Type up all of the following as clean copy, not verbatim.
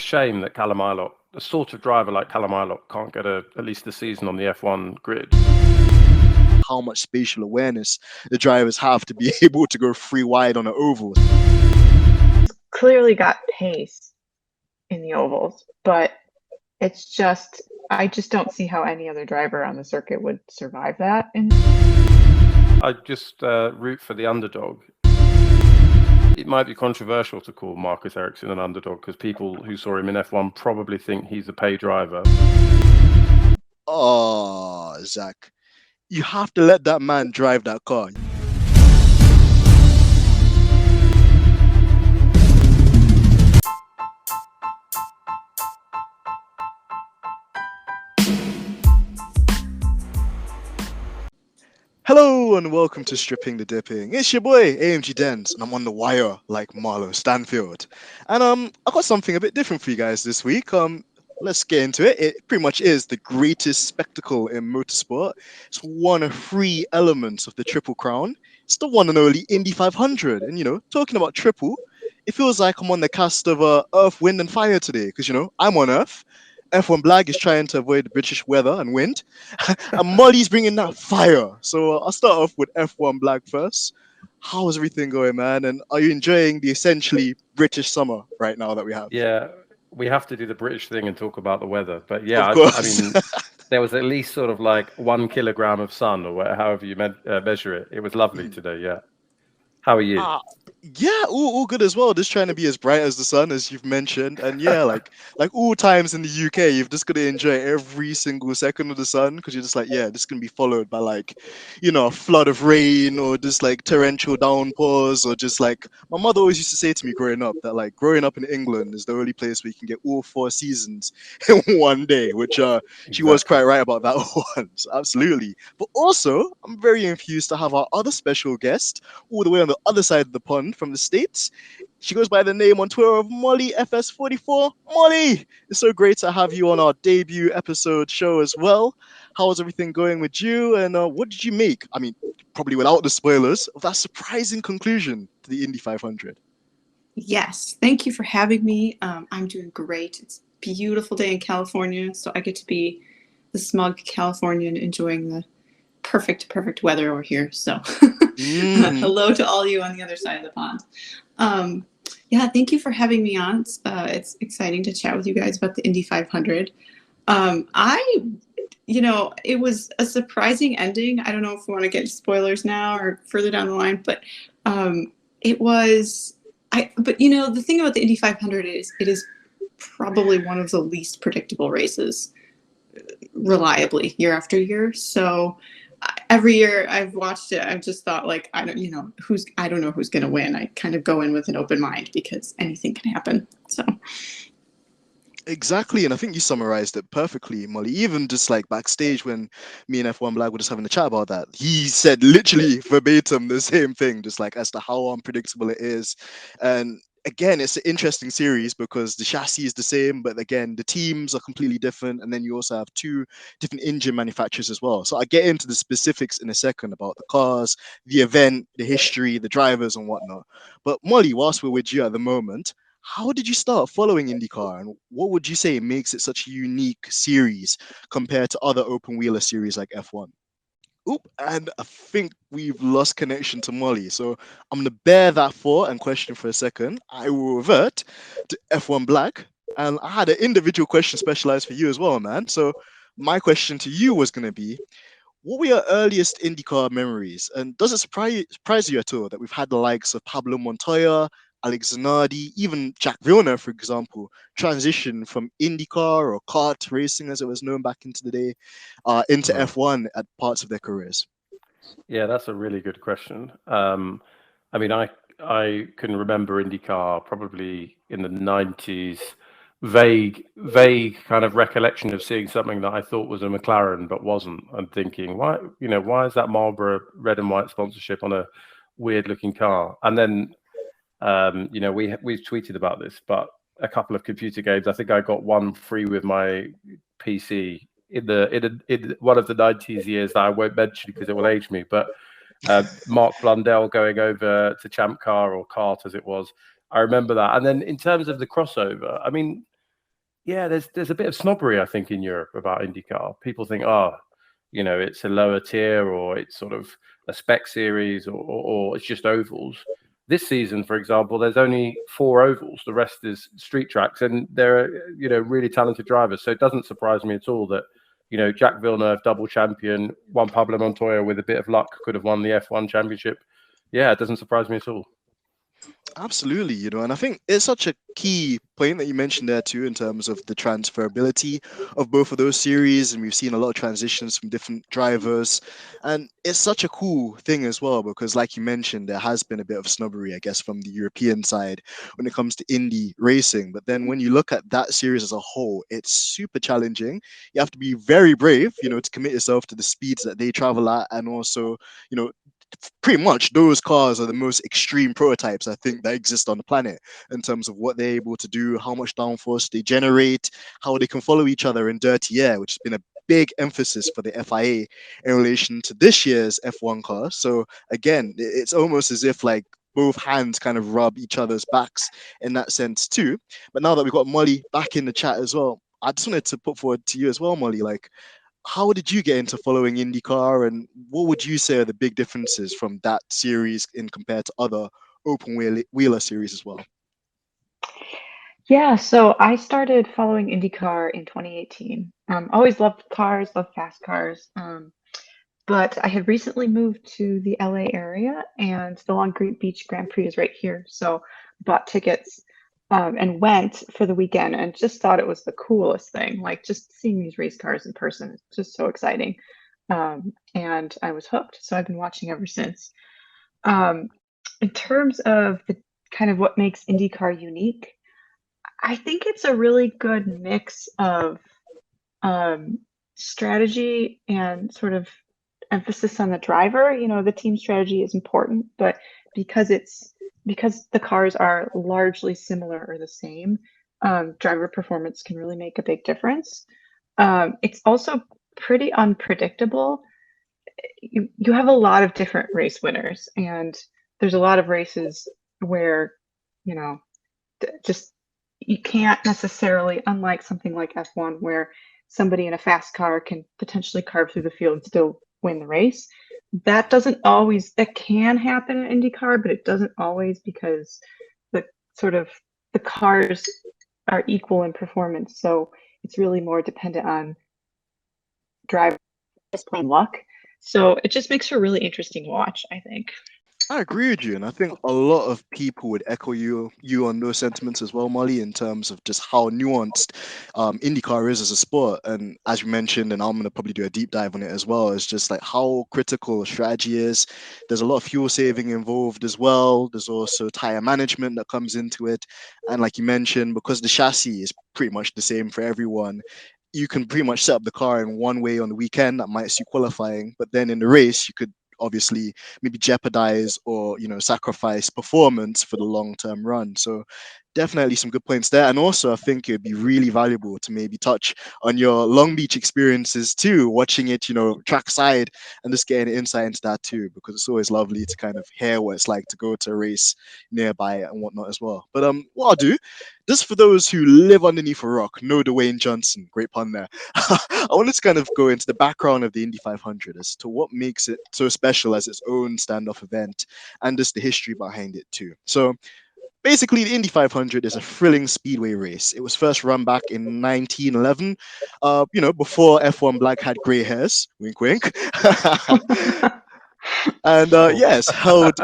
shame that Callum Illott, a sort of driver like Callum Illott, can't get at least a season on the F1 grid. How much spatial awareness the drivers have to be able to go 3 wide on an oval. Clearly got pace in the ovals, but it's just, I just don't see how any other driver on the circuit would survive that. I just root for the underdog. It might be controversial to call Marcus Ericsson an underdog because people who saw him in F1 probably think he's a pay driver. Oh, Zach, you have to let that man drive that car. Hello and welcome to Stripping the Dipping. It's your boy AMG DENZ and I'm on the wire like Marlo Stanfield. And I got something a bit different for you guys this week. Let's get into it. It pretty much is the greatest spectacle in motorsport. It's one of 3 elements of the Triple Crown. It's the one and only Indy 500. And, you know, talking about triple, it feels like I'm on the cast of Earth, Wind and Fire today. Because, you know, I'm on Earth. F1BLAG is trying to avoid British weather and wind. And Molly's bringing that fire. So I'll start off with F1BLAG first. How's everything going, man? And are you enjoying the essentially British summer right now that we have? Yeah, we have to do the British thing and talk about the weather. But yeah, I mean, there was at least sort of like 1 kilogram of sun or however you measure it. It was lovely today, yeah. How are you? Yeah, all good as well. Just trying to be as bright as the sun, as you've mentioned. And yeah, like all times in the UK, you've just got to enjoy every single second of the sun because you're just like, yeah, this is going to be followed by like, you know, a flood of rain or just like torrential downpours or just like, my mother always used to say to me growing up that like growing up in England is the only place where you can get all 4 seasons in one day, which she was quite right about that one. So absolutely. But also, I'm very enthused to have our other special guest all the way on the other side of the pond from the States. She goes by the name on Twitter of Molly FS44. Molly, it's so great to have you on our debut episode show as well. How is everything going with you? And what did you make? I mean, probably without the spoilers, of that surprising conclusion to the Indy 500. Yes, thank you for having me. I'm doing great. It's a beautiful day in California, so I get to be the smug Californian enjoying the perfect weather over here. So hello to all you on the other side of the pond. Yeah, thank you for having me on. It's exciting to chat with you guys about the Indy 500. It was a surprising ending. I don't know if we want to get spoilers now or further down the line, but but you know, the thing about the Indy 500 is it is probably one of the least predictable races reliably year after year. So every year I've watched it, I've just thought like, I don't know who's going to win. I kind of go in with an open mind because anything can happen. So. Exactly, and I think you summarized it perfectly, Molly. Even just like backstage when me and F1BLAG were just having a chat about that, he said literally verbatim the same thing, just like as to how unpredictable it is. And again, it's an interesting series because the chassis is the same, but again, the teams are completely different. And then you also have 2 different engine manufacturers as well. So I get into the specifics in a second about the cars, the event, the history, the drivers and whatnot. But Molly, whilst we're with you at the moment, how did you start following IndyCar, and what would you say makes it such a unique series compared to other open wheeler series like F1? Oop, and I think we've lost connection to Molly. So I'm going to bear that thought and question for a second. I will revert to F1BLAG. And I had an individual question specialized for you as well, man. So my question to you was going to be, what were your earliest IndyCar memories? And does it surprise you at all that we've had the likes of Pablo Montoya, Alex Zanardi, even Jack Villeneuve, for example, transition from IndyCar or kart racing, as it was known back into the day, into F1 at parts of their careers? Yeah, that's a really good question. I mean, I can remember IndyCar probably in the 90s, vague kind of recollection of seeing something that I thought was a McLaren but wasn't, and thinking, why is that Marlboro red and white sponsorship on a weird looking car? And then we've tweeted about this, but a couple of computer games, I think I got one free with my PC in one of the 90s years that I won't mention because it will age me, but Mark Blundell going over to Champ Car or Kart as it was, I remember that. And then in terms of the crossover, I mean, Yeah, there's a bit of snobbery, I think, in Europe about IndyCar. People think, oh, it's a lower tier, or it's sort of a spec series, or it's just ovals. This season, for example, there's only 4 ovals. The rest is street tracks, and they're really talented drivers. So it doesn't surprise me at all that Jack Villeneuve, double champion, Juan Pablo Montoya with a bit of luck could have won the F1 championship. Yeah, it doesn't surprise me at all. Absolutely, and I think it's such a key point that you mentioned there too, in terms of the transferability of both of those series, and we've seen a lot of transitions from different drivers, and it's such a cool thing as well, because like you mentioned, there has been a bit of snobbery, I guess, from the European side when it comes to Indy racing. But then when you look at that series as a whole, it's super challenging. You have to be very brave, to commit yourself to the speeds that they travel at, and also, pretty much those cars are the most extreme prototypes, I think, that exist on the planet in terms of what they're able to do, how much downforce they generate, how they can follow each other in dirty air, which has been a big emphasis for the FIA in relation to this year's F1 car. So again, it's almost as if like both hands kind of rub each other's backs in that sense too. But now that we've got Molly back in the chat as well, I just wanted to put forward to you as well, Molly, like, how did you get into following IndyCar, and what would you say are the big differences from that series in compared to other wheeler series as well? Yeah, so I started following IndyCar in 2018. Always loved cars, loved fast cars. But I had recently moved to the LA area, and the Long Beach Grand Prix is right here. So bought tickets and went for the weekend, and just thought it was the coolest thing. Like, just seeing these race cars in person is just so exciting. And I was hooked. So I've been watching ever since. In terms of the kind of what makes IndyCar unique, I think it's a really good mix of strategy and sort of emphasis on the driver. The team strategy is important, but because the cars are largely similar or the same, driver performance can really make a big difference. It's also pretty unpredictable. You have a lot of different race winners, and there's a lot of races where just you can't necessarily, unlike something like F1, where somebody in a fast car can potentially carve through the field and still win the race. That can happen in IndyCar, but it doesn't always, because the cars are equal in performance. So it's really more dependent on drivers playing luck. So it just makes for a really interesting watch, I think. I agree with you, and I think a lot of people would echo you on those sentiments as well, Molly, in terms of just how nuanced IndyCar is as a sport. And as you mentioned, and I'm going to probably do a deep dive on it as well, is just like how critical strategy is. There's a lot of fuel saving involved as well. There's also tire management that comes into it. And like you mentioned, because the chassis is pretty much the same for everyone, you can pretty much set up the car in one way on the weekend that might suit qualifying, but then in the race, you could obviously maybe jeopardize or sacrifice performance for the long-term run. So definitely some good points there. And also I think it'd be really valuable to maybe touch on your Long Beach experiences too, watching it trackside, and just getting insight into that too, because it's always lovely to kind of hear what it's like to go to a race nearby and whatnot as well. But what I'll do, just for those who live underneath a rock, know Dwayne Johnson, great pun there. I wanted to kind of go into the background of the Indy 500 as to what makes it so special as its own standoff event, and just the history behind it too. So basically, the Indy 500 is a thrilling speedway race. It was first run back in 1911, before F1BLAG had grey hairs, wink wink. And yes, held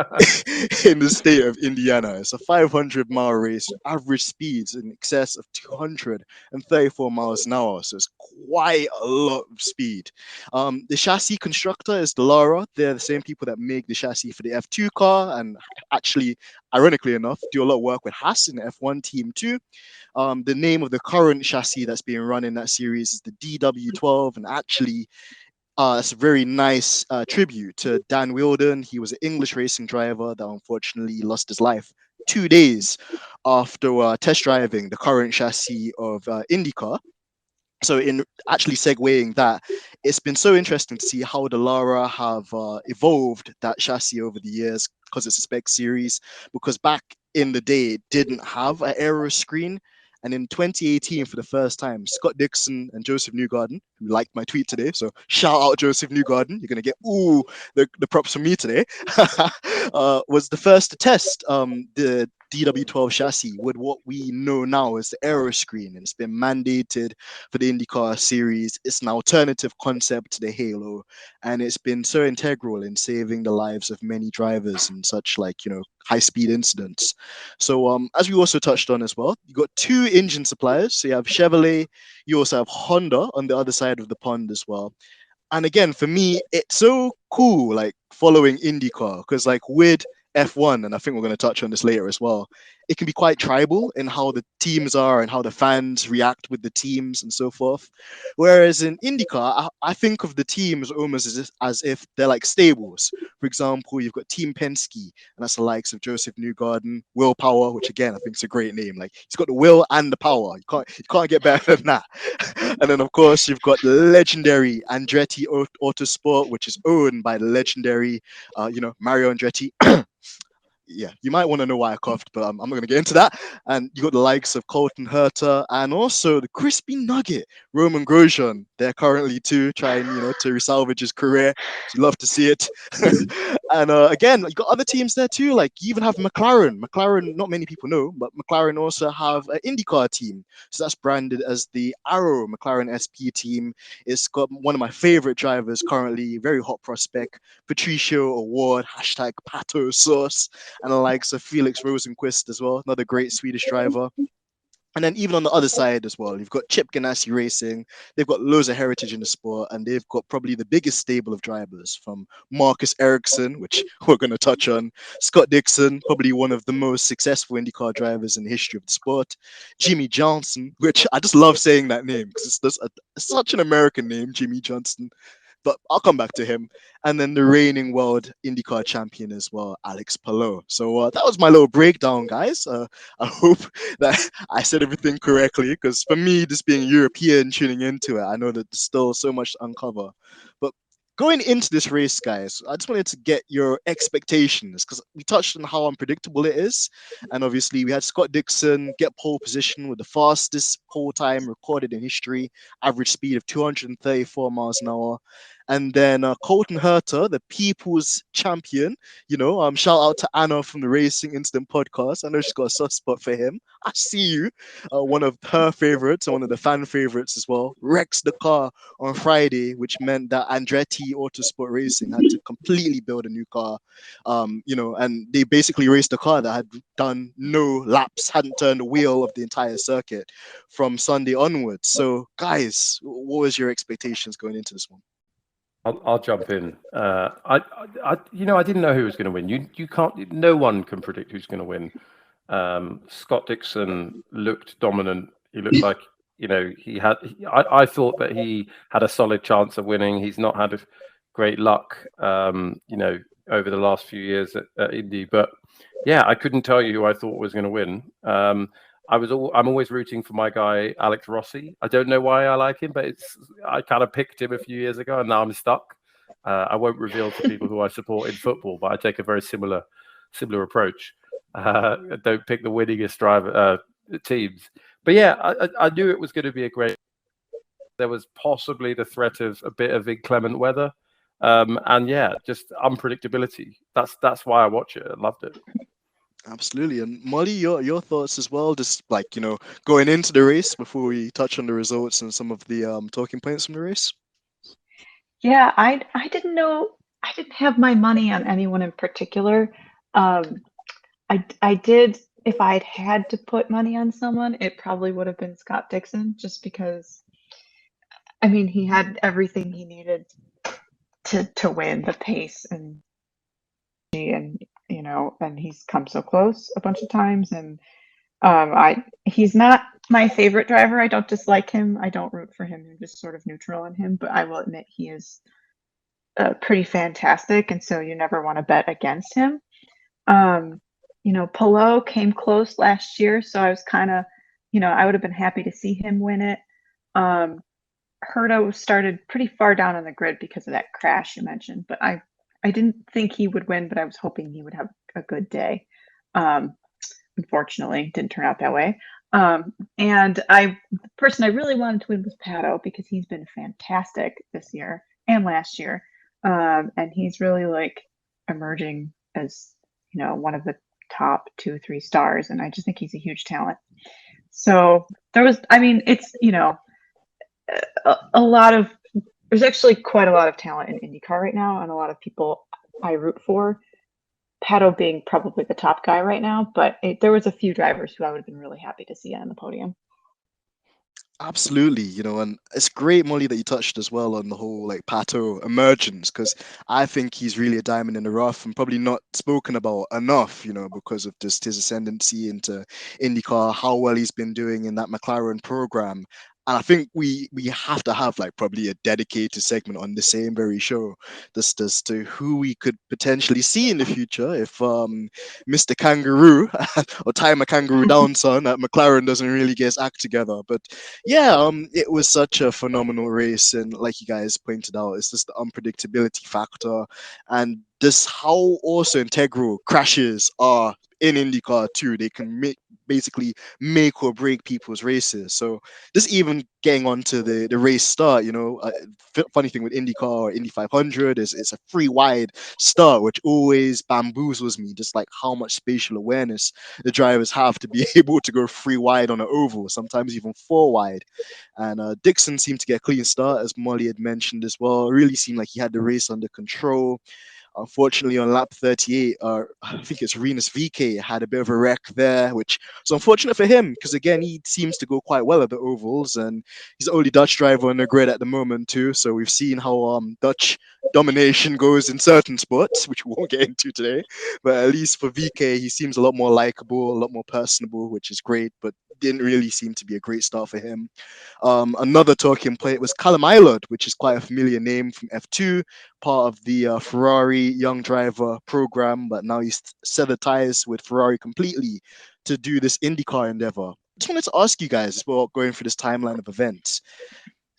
in the state of Indiana. It's a 500-mile race, average speeds in excess of 234 miles an hour. So it's quite a lot of speed. The chassis constructor is Dallara. They're the same people that make the chassis for the F2 car, and actually, ironically enough, do a lot of work with Haas in the F1 team too. The name of the current chassis that's being run in that series is the DW12, and actually, it's a very nice tribute to Dan Wheeldon. He was an English racing driver that unfortunately lost his life 2 days after test driving the current chassis of IndyCar. So in actually segueing that, it's been so interesting to see how Dallara have evolved that chassis over the years, because it's a spec series, because back in the day it didn't have an aero screen. And in 2018, for the first time, Scott Dixon and Joseph Newgarden, who liked my tweet today, so shout out Joseph Newgarden, you're going to get the props from me today, was the first to test the DW12 chassis with what we know now as the aero screen, and it's been mandated for the IndyCar series. It's an alternative concept to the Halo, and it's been so integral in saving the lives of many drivers in such, like, you know, high-speed incidents. So as we also touched on as well, you got two engine suppliers. So you have Chevrolet, you also have Honda on the other side of the pond as well. And again, for me, it's so cool, like, following IndyCar, because, like, with F1, and I think we're going to touch on this later as well, it can be quite tribal in how the teams are and how the fans react with the teams and so forth. Whereas in IndyCar, I think of the teams almost as if they're like stables. For example, you've got Team Penske, and that's the likes of Joseph Newgarden, Will Power, which again I think is a great name. Like, he's got the will and the power. You can't get better than that. And then of course you've got the legendary Andretti Autosport, which is owned by the legendary, Mario Andretti. Yeah, you might want to know why I coughed, but I'm not going to get into that. And you got the likes of Colton Herta and also the crispy nugget, Romain Grosjean. They're currently too trying, to salvage his career. So you love to see it. And again, you got other teams there too. Like, you even have McLaren. McLaren, not many people know, but McLaren also have an IndyCar team. So that's branded as the Arrow McLaren SP team. It's got one of my favorite drivers currently, very hot prospect, Patricio Award, #Pato Sauce, and the likes of Felix Rosenqvist as well, another great Swedish driver. And then even on the other side as well, you've got Chip Ganassi Racing. They've got loads of heritage in the sport, and they've got probably the biggest stable of drivers, from Marcus Ericsson, which we're going to touch on, Scott Dixon, probably one of the most successful IndyCar drivers in the history of the sport, Jimmie Johnson, which I just love saying that name because it's such an American name, Jimmie Johnson. But I'll come back to him. And then the reigning world IndyCar champion as well, Alex Palou. So that was my little breakdown, guys. I hope that I said everything correctly, because for me, this being European tuning into it, I know that there's still so much to uncover. But going into this race, guys, I just wanted to get your expectations, because we touched on how unpredictable it is. And obviously, we had Scott Dixon get pole position with the fastest pole time recorded in history, average speed of 234 miles an hour. And then Colton Herta, the people's champion, shout out to Anna from the Racing Instant podcast. I know she's got a soft spot for him. I see you. One of her favorites and one of the fan favorites as well. Wrecks the car on Friday, which meant that Andretti Autosport Racing had to completely build a new car. And they basically raced a car that had done no laps, hadn't turned the wheel of the entire circuit from Sunday onwards. So, guys, what was your expectations going into this one? I'll jump in. I didn't know who was going to win. You can't. No one can predict who's going to win. Scott Dixon looked dominant. He looked like he had. I thought that he had a solid chance of winning. He's not had great luck, over the last few years at Indy. But yeah, I couldn't tell you who I thought was going to win. I'm always rooting for my guy Alex Rossi. I don't know why I like him, but I kind of picked him a few years ago, and now I'm stuck. I won't reveal to people who I support in football, but I take a very similar approach. I don't pick the winningest driver teams. But yeah, I knew it was going to be a great. There was possibly the threat of a bit of inclement weather, and yeah, just unpredictability. That's why I watch it. I loved it. Absolutely. And Molly, your thoughts as well, just like, going into the race before we touch on the results and some of the talking points from the race? Yeah, I didn't know. I didn't have my money on anyone in particular. I did, if I'd had to put money on someone, it probably would have been Scott Dixon, just because, I mean, he had everything he needed to win, the pace and and he's come so close a bunch of times. And he's not my favorite driver. I don't dislike him. I don't root for him. I'm just sort of neutral on him. But I will admit he is pretty fantastic, and so you never want to bet against him. Polo came close last year, so I was kind of, I would have been happy to see him win it. Herta started pretty far down on the grid because of that crash you mentioned, but I didn't think he would win, but I was hoping he would have a good day. Unfortunately, didn't turn out that way. And the person I really wanted to win was Palou because he's been fantastic this year and last year. And he's really like emerging as, one of the top 2-3 stars. And I just think he's a huge talent. So it's, there's actually quite a lot of talent in IndyCar right now, and a lot of people I root for. Pato being probably the top guy right now, but there was a few drivers who I would have been really happy to see on the podium. Absolutely, and it's great, Molly, that you touched as well on the whole like Pato emergence, because I think he's really a diamond in the rough and probably not spoken about enough, because of just his ascendancy into IndyCar, how well he's been doing in that McLaren program. And I think we have to have like probably a dedicated segment on the same very show just as to who we could potentially see in the future if Mr. Kangaroo or Time a Kangaroo down son at McLaren doesn't really get his act together. But yeah, it was such a phenomenal race, and like you guys pointed out, it's just the unpredictability factor and just how also integral crashes are in IndyCar too. They can basically make or break people's races. So just even getting onto the race start, funny thing with IndyCar or Indy 500 is it's a free wide start, which always bamboozles me, just like how much spatial awareness the drivers have to be able to go free wide on an oval, sometimes even 4 wide. And Dixon seemed to get a clean start, as Molly had mentioned as well. It really seemed like he had the race under control. Unfortunately, on lap 38, I think it's Veekay had a bit of a wreck there, which was unfortunate for him because, again, he seems to go quite well at the ovals, and he's the only Dutch driver on the grid at the moment too. So we've seen how Dutch domination goes in certain spots, which we won't get into today. But at least for Veekay, he seems a lot more likable, a lot more personable, which is great, but didn't really seem to be a great start for him. Another talking point was Callum Illott, which is quite a familiar name from F2, part of the Ferrari young driver program, but now he's severed ties with Ferrari completely to do this IndyCar endeavor. Just wanted to ask you guys as well, going through this timeline of events,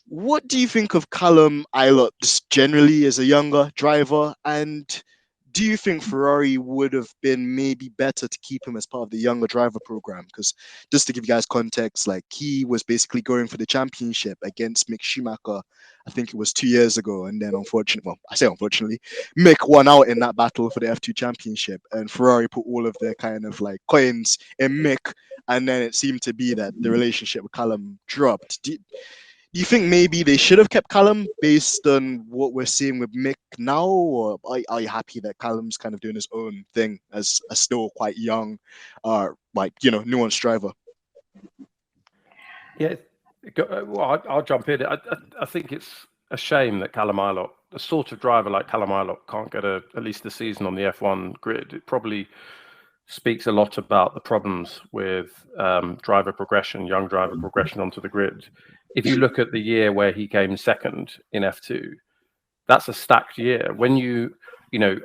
what do you think of Callum Illott just generally as a younger driver, and do you think Ferrari would have been maybe better to keep him as part of the younger driver program? Because just to give you guys context, like he was basically going for the championship against Mick Schumacher, I think it was 2 years ago. And then unfortunately, Mick won out in that battle for the F2 championship, and Ferrari put all of their kind of like coins in Mick. And then it seemed to be that the relationship with Callum dropped. Do you think maybe they should have kept Callum based on what we're seeing with Mick now, or are you happy that Callum's kind of doing his own thing as a still quite young, nuanced driver? Yeah, well, I'll jump in. I think it's a shame that Callum Illott, a sort of driver like Callum Illott, can't get at least a season on the F1 grid. It probably speaks a lot about the problems with driver progression, young driver progression onto the grid. If you look at the year where he came second in F2, that's a stacked year. When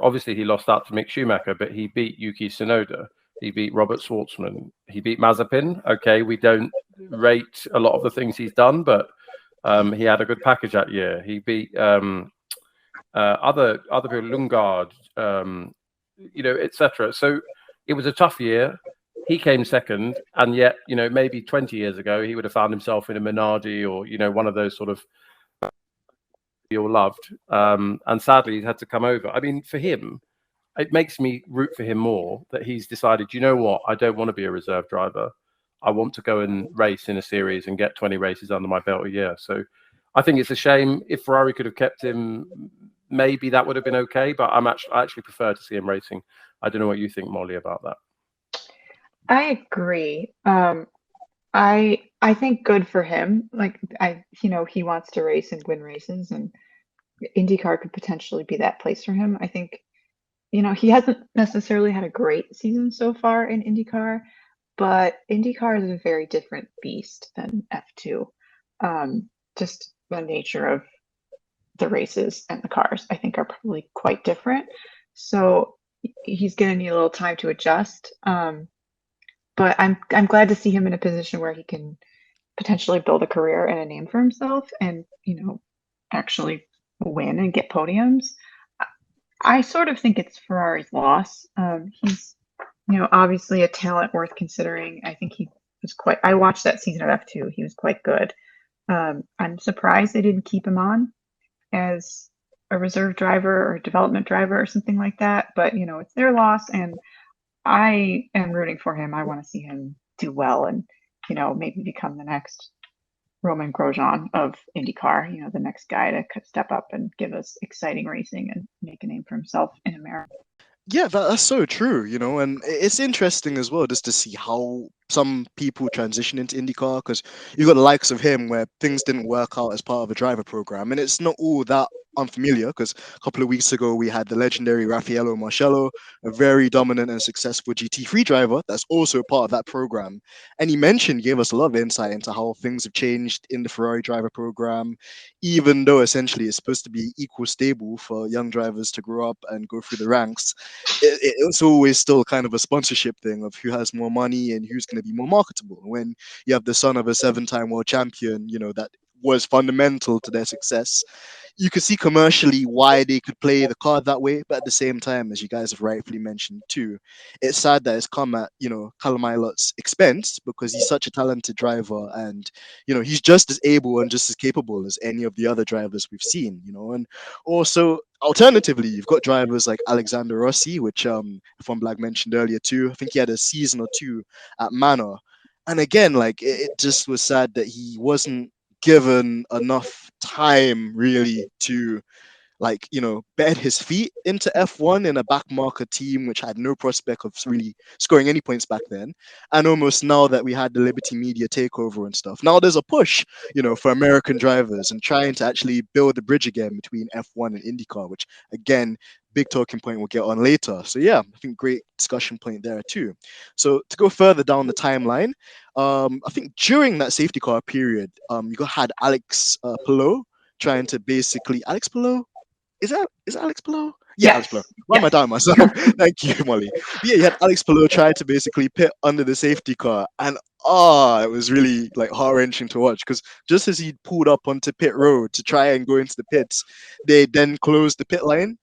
obviously he lost out to Mick Schumacher, but he beat Yuki Tsunoda, he beat Robert Schwartzman, he beat Mazepin. Okay, we don't rate a lot of the things he's done, but he had a good package that year. He beat other people, Lundgaard, etc. So it was a tough year. He came second, and yet, maybe 20 years ago, he would have found himself in a Minardi or, one of those sort of you all loved. And sadly, he's had to come over. I mean, for him, it makes me root for him more that he's decided, you know what, I don't want to be a reserve driver. I want to go and race in a series and get 20 races under my belt a year. So I think it's a shame. If Ferrari could have kept him, maybe that would have been okay, but I actually prefer to see him racing. I don't know what you think, Molly, about that. I agree. I think good for him. Like he wants to race and win races, and IndyCar could potentially be that place for him. I think, he hasn't necessarily had a great season so far in IndyCar, but IndyCar is a very different beast than F2. Just the nature of the races and the cars, I think, are probably quite different. So he's going to need a little time to adjust. But I'm glad to see him in a position where he can potentially build a career and a name for himself, and actually win and get podiums. I sort of think it's Ferrari's loss. He's obviously a talent worth considering. I think he was quite. I watched that season of F2. He was quite good. I'm surprised they didn't keep him on as a reserve driver or a development driver or something like that. But it's their loss, and I am rooting for him. I want to see him do well and maybe become the next Romain Grosjean of IndyCar. The next guy to step up and give us exciting racing and make a name for himself in America. Yeah, that's so true, and it's interesting as well just to see how some people transition into IndyCar, because you've got the likes of him where things didn't work out as part of a driver program, and it's not all that unfamiliar, because a couple of weeks ago we had the legendary Raffaello Marcello, a very dominant and successful GT3 driver that's also part of that program, and he gave us a lot of insight into how things have changed in the Ferrari driver program, even though essentially it's supposed to be equal stable for young drivers to grow up and go through the ranks. It's always still kind of a sponsorship thing of who has more money and who's going to be more marketable. When you have the son of a 7-time world champion, that was fundamental to their success, you could see commercially why they could play the card that way. But at the same time, as you guys have rightfully mentioned too, it's sad that it's come at Callum Illott's expense, because he's such a talented driver, and he's just as able and just as capable as any of the other drivers we've seen. And also, alternatively, you've got drivers like Alexander Rossi, which F1BLAG mentioned earlier too. I think he had a season or two at Manor, and again, like it just was sad that he wasn't given enough time really to bed his feet into F1 in a backmarker team which had no prospect of really scoring any points back then. And almost now that we had the Liberty Media takeover and stuff, now there's a push, for American drivers and trying to actually build a bridge again between F1 and IndyCar, which again, big talking point we'll get on later. So yeah, I think great discussion point there too. So to go further down the timeline, I think during that safety car period, you had Alex Palou trying to basically Palou? Is Alex Palou? Yeah, Yes. Alex Palou. Why am I down myself? Thank you, Molly. But yeah, you had Alex Palou try to basically pit under the safety car, and it was really heart-wrenching to watch, because just as he pulled up onto pit road to try and go into the pits, they then closed the pit lane.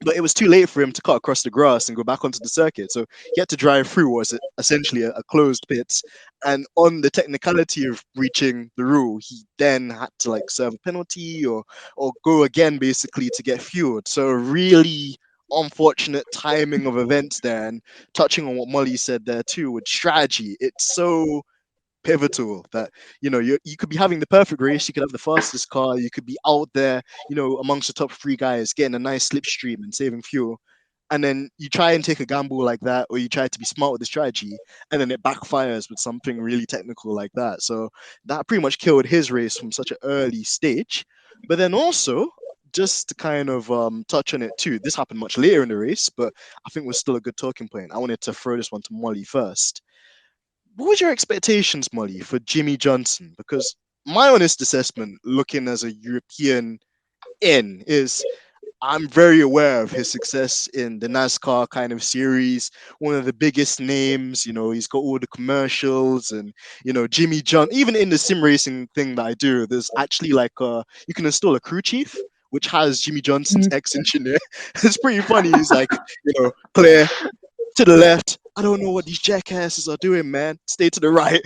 But it was too late for him to cut across the grass and go back onto the circuit. So he had to drive through what was essentially a closed pit. And on the technicality of breaching the rule, he then had to serve a penalty or go again basically to get fueled. So really unfortunate timing of events there. And touching on what Molly said there too, with strategy, it's so pivotal that you could be having the perfect race, you could have the fastest car, you could be out there amongst the top 3 guys getting a nice slipstream and saving fuel, and then you try and take a gamble like that, or you try to be smart with the strategy, and then it backfires with something really technical like that. So that pretty much killed his race from such an early stage. But then also, just to kind of touch on it too, this happened much later in the race, but I think was still a good talking point. I wanted to throw this one to Molly first. What was your expectations, Molly, for Jimmie Johnson? Because my honest assessment, looking as a European is I'm very aware of his success in the NASCAR kind of series, one of the biggest names. He's got all the commercials, and Jimmie Johnson. Even in the sim racing thing that I do, there's actually you can install a crew chief which has Jimmie Johnson's ex-engineer. It's pretty funny. He's clear to the left. I don't know what these jackasses are doing, man. Stay to the right.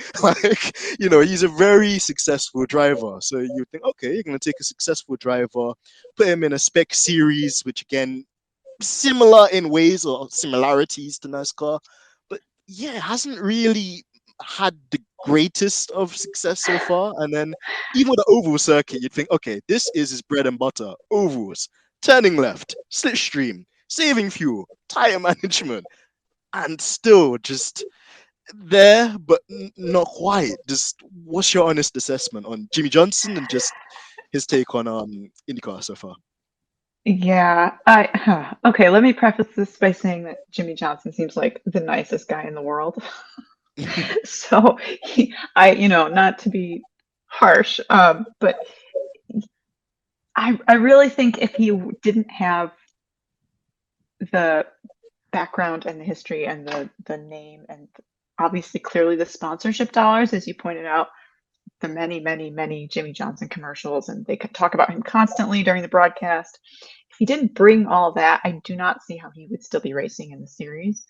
He's a very successful driver. So you think, okay, you're going to take a successful driver, put him in a spec series, which again, similar in ways or similarities to NASCAR. But yeah, hasn't really had the greatest of success so far. And then even with the oval circuit, you'd think, okay, this is his bread and butter. Ovals, turning left, slipstream, saving fuel, tire management. And still just there, but not quite. Just what's your honest assessment on Jimmie Johnson and just his take on IndyCar so far? Yeah, okay, let me preface this by saying that Jimmie Johnson seems like the nicest guy in the world. So not to be harsh, but I really think if he didn't have the background and the history and the name and obviously clearly the sponsorship dollars, as you pointed out, the many Jimmie Johnson commercials, and they could talk about him constantly during the broadcast. If he didn't bring all that, I do not see how he would still be racing in the series.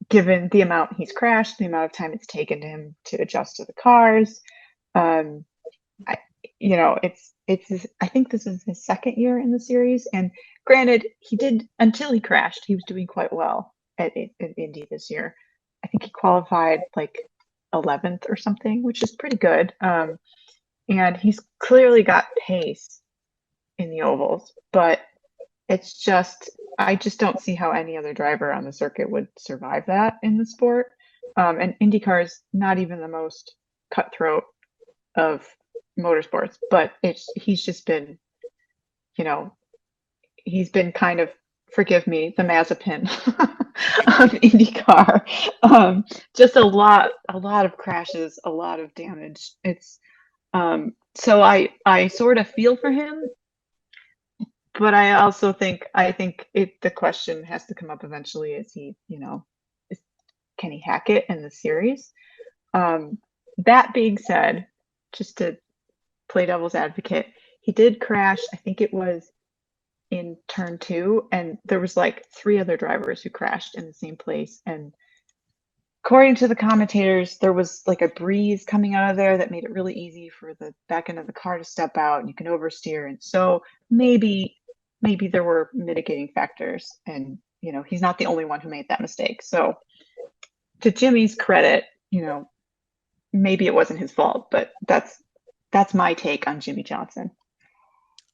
given the amount he's crashed, the amount of time it's taken him to adjust to the cars. I, you know, I think this is his second year in the series, and granted, he did, until he crashed, he was doing quite well at Indy this year. I think he qualified like 11th or something, which is pretty good. And he's clearly got pace in the ovals, but it's just, I just don't see how any other driver on the circuit would survive that in the sport. And IndyCar is not even the most cutthroat of motorsports, but he's just been, you know, he's been kind of, forgive me, the Mazepin of IndyCar. Just a lot of crashes, a lot of damage. It's so I sort of feel for him, but I also think the question has to come up eventually: is he, you know, can he hack it in the series? That being said, just to play devil's advocate, he did crash. I think it was in turn 2, and there was like 3 other drivers who crashed in the same place. And according to the commentators, there was like a breeze coming out of there that made it really easy for the back end of the car to step out, and you can oversteer. And so maybe there were mitigating factors, and you know, he's not the only one who made that mistake. So to Jimmie's credit, you know, maybe it wasn't his fault, but that's my take on Jimmie Johnson.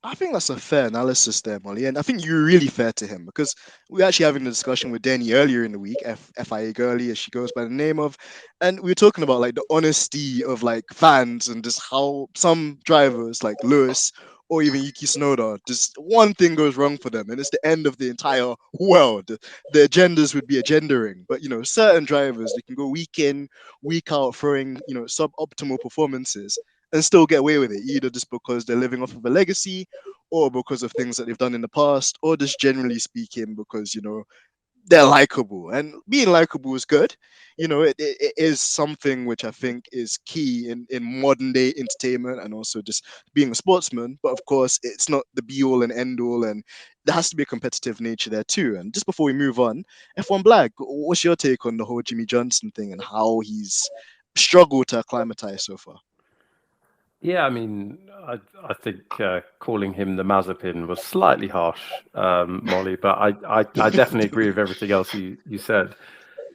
I think that's a fair analysis there, Molly, and I think you're really fair to him, because we were actually having a discussion with Denny earlier in the week, FIA Girlie, as she goes by the name of, and we were talking about like the honesty of like fans and just how some drivers like Lewis or even Yuki Tsunoda, just one thing goes wrong for them and it's the end of the entire world. The agendas would be agendering, but you know, certain drivers, they can go week in, week out, throwing, you know, suboptimal performances and still get away with it, either just because they're living off of a legacy or because of things that they've done in the past, or just generally speaking because, you know, they're likable. And being likable is good. You know, it is something which I think is key in modern day entertainment and also just being a sportsman. But of course, it's not the be all and end all, and there has to be a competitive nature there too. And just before we move on, F1BLAG, what's your take on the whole Jimmie Johnson thing and how he's struggled to acclimatize so far? Yeah, I mean, I think calling him the Mazepin was slightly harsh, Molly, but I definitely agree with everything else you said.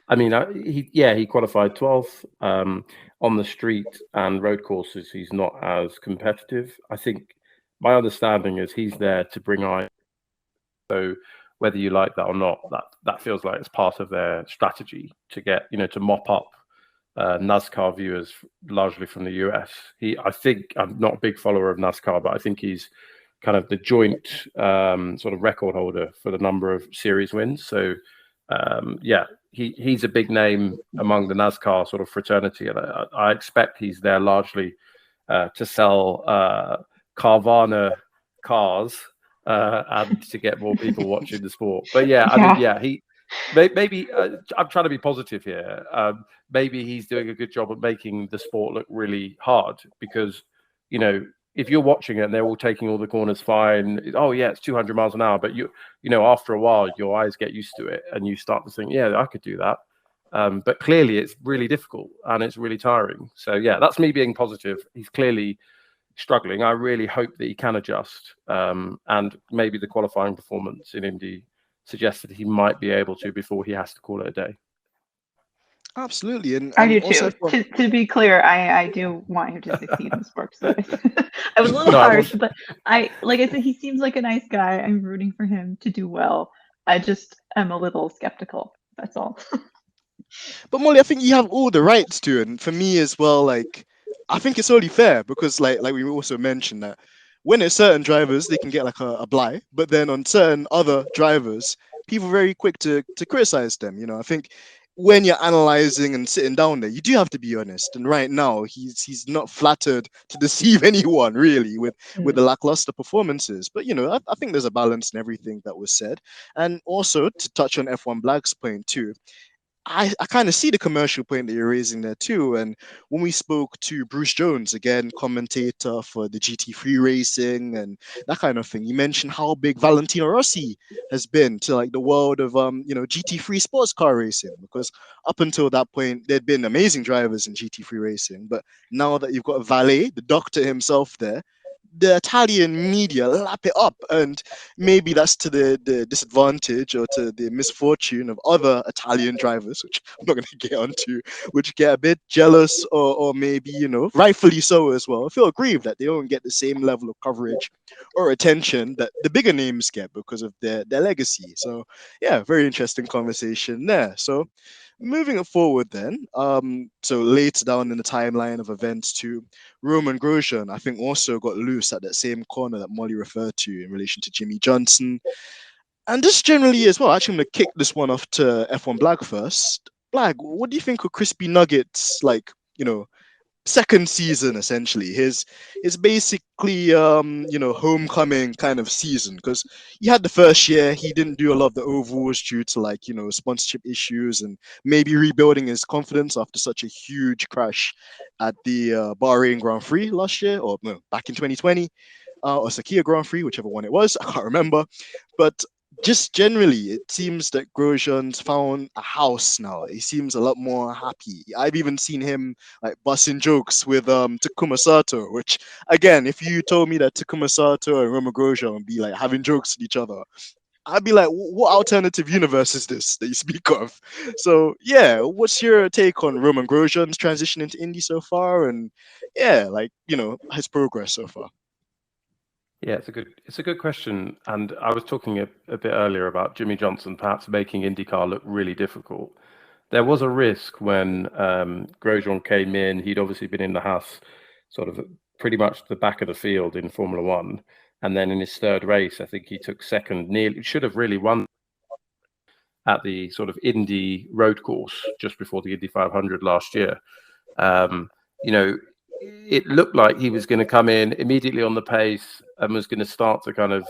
I mean, he qualified 12th on the street and road courses. He's not as competitive. I think my understanding is he's there to bring eyes. So whether you like that or not, that feels like it's part of their strategy to get, you know, to mop up NASCAR viewers largely from the US. I think I'm not a big follower of NASCAR, but I think he's kind of the joint sort of record holder for the number of series wins. So he's a big name among the NASCAR sort of fraternity, and I expect he's there largely to sell Carvana cars and to get more people watching the sport. But I mean, maybe I'm trying to be positive here. Maybe he's doing a good job of making the sport look really hard, because, you know, if you're watching it and they're all taking all the corners fine, oh yeah, it's 200 miles an hour, but you know, after a while, your eyes get used to it and you start to think, yeah, I could do that. But clearly it's really difficult and it's really tiring. So yeah, that's me being positive. He's clearly struggling. I really hope that he can adjust. And maybe the qualifying performance in Indy suggested he might be able to before he has to call it a day. Absolutely, and I do too. To be clear, I do want him to succeed in sports. So I was a little harsh, but like I said, he seems like a nice guy. I'm rooting for him to do well. I just am a little skeptical. That's all. But Molly, I think you have all the rights to, and for me as well, like I think it's only fair, because like we also mentioned that when it's certain drivers, they can get like a bly, but then on certain other drivers, people are very quick to criticize them. You know, I think when you're analyzing and sitting down there, you do have to be honest. And right now, he's not flattered to deceive anyone really with the lackluster performances. But you know, I think there's a balance in everything that was said. And also to touch on F1BLAG's point too, I kind of see the commercial point that you're raising there too. And when we spoke to Bruce Jones, again, commentator for the GT3 racing and that kind of thing, you mentioned how big Valentino Rossi has been to like the world of GT3 sports car racing, because up until that point there'd been amazing drivers in GT3 racing, but now that you've got Valet, the doctor himself there, the Italian media lap it up, and maybe that's to the disadvantage or to the misfortune of other Italian drivers, which I'm not going to get onto, which get a bit jealous or maybe, rightfully so as well. I feel aggrieved that they don't get the same level of coverage or attention that the bigger names get because of their legacy. So yeah, very interesting conversation there. So moving it forward then, so later down in the timeline of events too, Romain Grosjean, I think, also got loose at that same corner that Molly referred to in relation to Jimmie Johnson. And just generally as well, actually, I'm going to kick this one off to F1BLAG first. Blag, what do you think of Crispy Nuggets, like, second season essentially? His basically homecoming kind of season, because he had the first year, he didn't do a lot of the ovals due to like sponsorship issues and maybe rebuilding his confidence after such a huge crash at the Bahrain Grand Prix last year, or no, back in 2020, or Sakia Grand Prix, whichever one it was, I can't remember. But just generally, it seems that Grosjean's found a house now. He seems a lot more happy. I've even seen him like busting jokes with Takuma Sato, which again, if you told me that Takuma Sato and Romain Grosjean would be like having jokes with each other, I'd be like, what alternative universe is this that you speak of? So yeah, what's your take on Romain Grosjean's transition into Indy so far, and yeah, like his progress so far? Yeah, it's a good question. And I was talking a bit earlier about Jimmie Johnson perhaps making IndyCar look really difficult. There was a risk when Grosjean came in. He'd obviously been in the house sort of pretty much the back of the field in Formula One. And then in his third race, I think he took second, nearly should have really won at the sort of Indy road course just before the Indy 500 last year. It looked like he was going to come in immediately on the pace and was going to start to kind of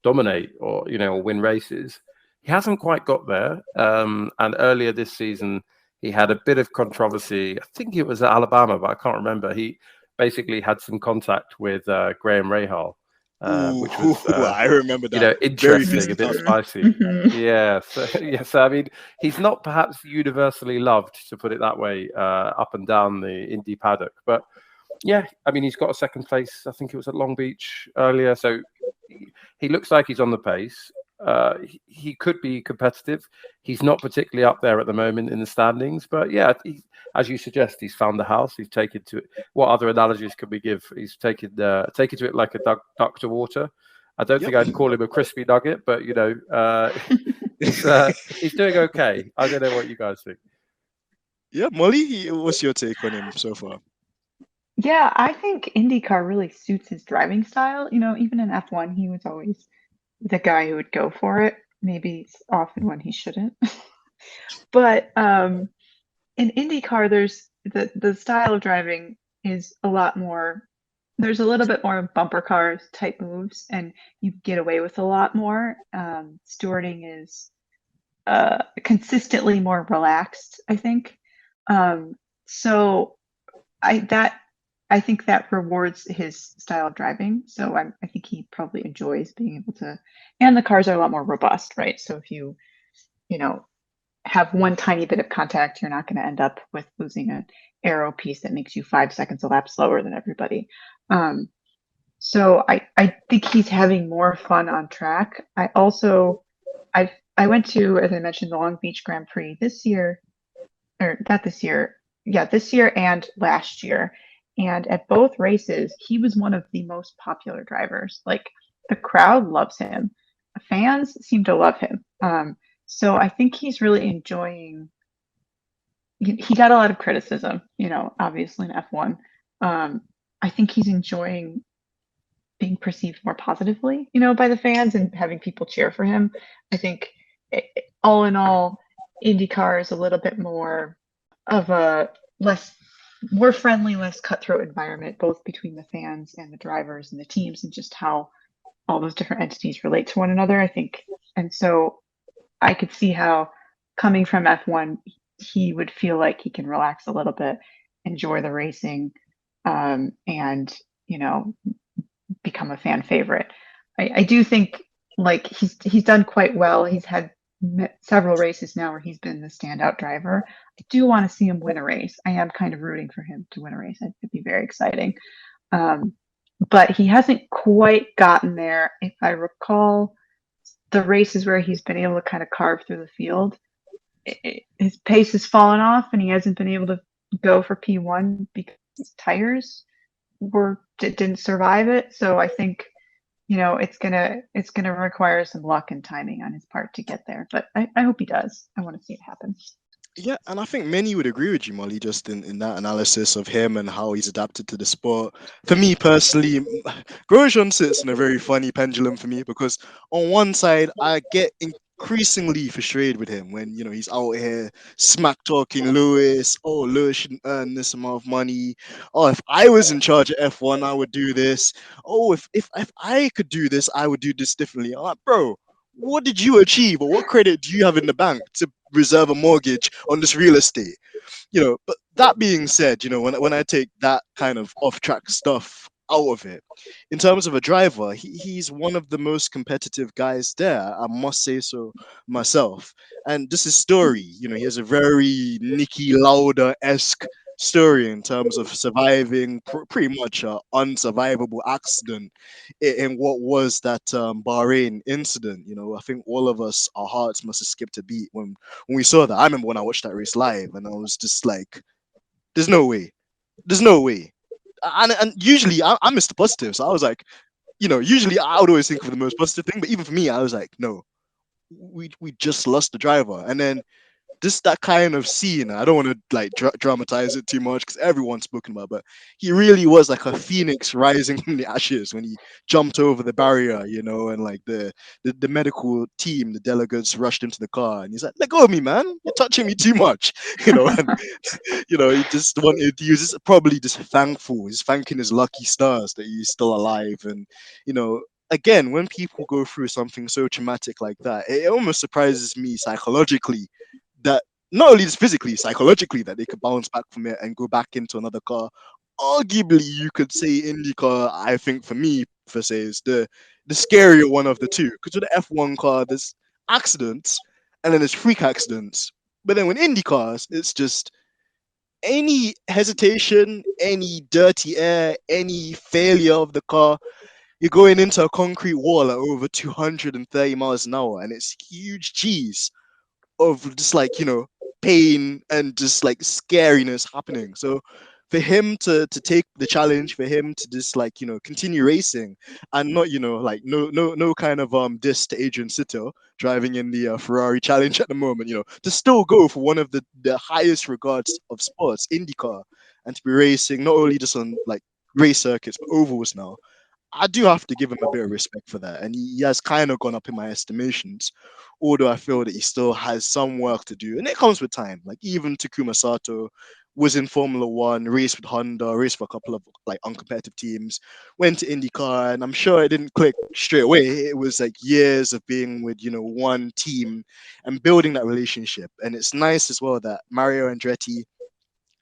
dominate or win races. He hasn't quite got there. And earlier this season, he had a bit of controversy. I think it was at Alabama, but I can't remember. He basically had some contact with Graham Rahal, which was I remember that. interesting, a bit spicy. So I mean, he's not perhaps universally loved, to put it that way, up and down the Indy paddock, but yeah, I mean, he's got a second place. I think it was at Long Beach earlier. So he looks like he's on the pace. He could be competitive. He's not particularly up there at the moment in the standings. But yeah, as you suggest, he's found the house. He's taken to it. What other analogies could we give? He's taken to it like a duck to water. I don't think I'd call him a crispy nugget, but he's doing okay. I don't know what you guys think. Yeah, Molly, what's your take on him so far? Yeah, I think IndyCar really suits his driving style. Even in F1, he was always the guy who would go for it. Maybe often when he shouldn't. But in IndyCar, there's the style of driving is a lot more. There's a little bit more bumper cars type moves, and you get away with a lot more. Stewarding is consistently more relaxed, I think. So I think that rewards his style of driving. So I think he probably enjoys being able to, and the cars are a lot more robust, right? So if you have one tiny bit of contact, you're not going to end up with losing an aero piece that makes you 5 seconds a lap slower than everybody. So I think he's having more fun on track. I went to, as I mentioned, the Long Beach Grand Prix this year, or not this year. Yeah, this year and last year. And at both races, he was one of the most popular drivers. Like, the crowd loves him. Fans seem to love him. So I think he's really enjoying. He got a lot of criticism, obviously in F1. I think he's enjoying being perceived more positively, by the fans and having people cheer for him. I think all in all, IndyCar is a little bit more of a more friendly, less cutthroat environment, both between the fans and the drivers and the teams, and just how all those different entities relate to one another, I think. And so I could see how, coming from F1, he would feel like he can relax a little bit, enjoy the racing, and become a fan favorite. I do think like he's done quite well. He's had several races now where he's been the standout driver. I do want to see him win a race. I am kind of rooting for him to win a race. It'd be very exciting. But he hasn't quite gotten there. If I recall, the races where he's been able to kind of carve through the field, his pace has fallen off, and he hasn't been able to go for P1 because his tires didn't survive it. So I think it's gonna require some luck and timing on his part to get there. But I hope he does. I want to see it happen. Yeah, and I think many would agree with you, Molly, just in that analysis of him and how he's adapted to the sport. For me personally, Grosjean sits in a very funny pendulum for me, because on one side, I get increasingly frustrated with him when, he's out here smack talking Lewis. Oh, Lewis shouldn't earn this amount of money. Oh, if I was in charge of F1, I would do this. Oh, if I could do this, I would do this differently. I'm like, bro, what did you achieve, or what credit do you have in the bank to reserve a mortgage on this real estate? But that being said, when I take that kind of off-track stuff out of it, in terms of a driver, he's one of the most competitive guys there. I must say so myself. And just his story, he has a very Niki Lauda-esque story in terms of surviving pretty much an unsurvivable accident in what was that Bahrain incident. I think all of us, our hearts must have skipped a beat when we saw that. I remember when I watched that race live, and I was just like, there's no way. And usually I'm Mr. Positive, so I was like, usually I would always think of the most positive thing, but even for me, I was like, no, we just lost the driver. And then just that kind of scene, I don't want to like dramatize it too much because everyone's spoken about, but he really was like a phoenix rising from the ashes when he jumped over the barrier, and like the medical team, the delegates rushed into the car, and he's like, let go of me, man, you're touching me too much. And he just wanted, he was just probably just thankful, he's thanking his lucky stars that he's still alive. And again, when people go through something so traumatic like that, it almost surprises me psychologically that not only just physically, psychologically, that they could bounce back from it and go back into another car. Arguably, you could say IndyCar, I think for me, per se, is the scarier one of the two. Because with the F1 car, there's accidents and then there's freak accidents. But then with IndyCars, it's just any hesitation, any dirty air, any failure of the car, you're going into a concrete wall at over 230 miles an hour, and it's huge G's of just like pain and just like scariness happening. So for him to take the challenge, for him to just like continue racing, and not like no kind of diss to Adrian Sito driving in the Ferrari challenge at the moment, to still go for one of the highest regards of sports, IndyCar, and to be racing not only just on like race circuits but ovals now, I do have to give him a bit of respect for that. And he has kind of gone up in my estimations, although I feel that he still has some work to do. And it comes with time. Like even Takuma Sato was in Formula One, raced with Honda, raced for a couple of like uncompetitive teams, went to IndyCar, and I'm sure it didn't click straight away. It was like years of being with, one team and building that relationship. And it's nice as well that Mario Andretti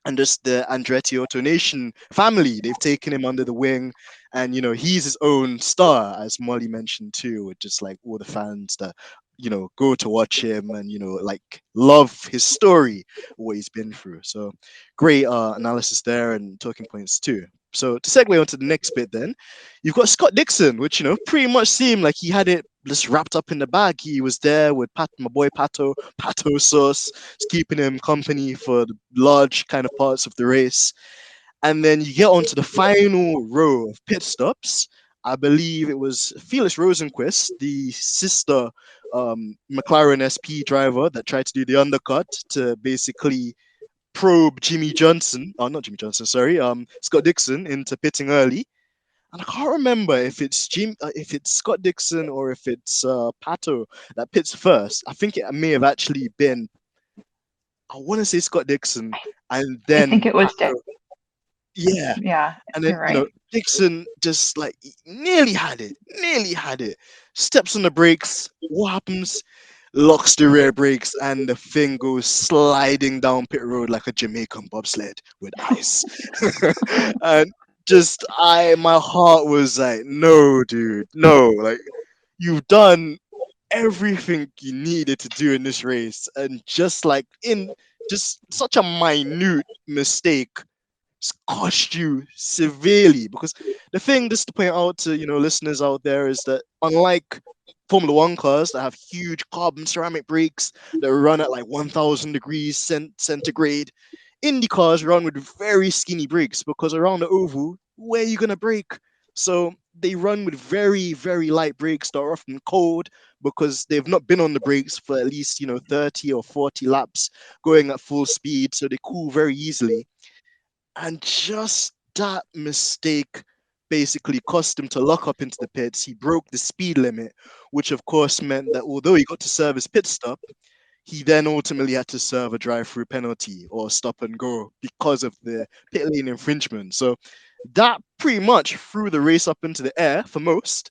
and just the Andretti Auto Nation family, they've taken him under the wing, and he's his own star, as Molly mentioned too, with just like all the fans that go to watch him and like love his story, what he's been through. So great analysis there and talking points too. So to segue on to the next bit, then you've got Scott Dixon, which pretty much seemed like he had it just wrapped up in the bag. He was there with my boy Pato Sauce, keeping him company for the large kind of parts of the race. And then you get onto the final row of pit stops. I believe it was Felix Rosenqvist, the sister McLaren SP driver, that tried to do the undercut to basically probe Jimmie Johnson, not Jimmie Johnson, sorry, Scott Dixon into pitting early. And I can't remember if it's Scott Dixon or if it's Pato that pits first. I think it may have actually been, I want to say Scott Dixon, and then I think it was Pato. Yeah. Yeah, And then, you're right. Dixon just like nearly had it, steps on the brakes. What happens? locks the rear brakes, and the thing goes sliding down pit road like a Jamaican bobsled with ice. And just my heart was like, no, dude, no, like you've done everything you needed to do in this race, and just like in just such a minute mistake cost you severely. Because the thing, just to point out to listeners out there, is that unlike Formula One cars that have huge carbon ceramic brakes that run at like 1,000 degrees centigrade, Indy cars run with very skinny brakes, because around the oval, where are you gonna brake? So they run with very, very light brakes that are often cold, because they've not been on the brakes for at least 30 or 40 laps going at full speed, so they cool very easily. And just that mistake basically cost him to lock up into the pits. He broke the speed limit, which of course meant that although he got to serve his pit stop, he then ultimately had to serve a drive-through penalty or stop and go because of the pit lane infringement. So that pretty much threw the race up into the air for most.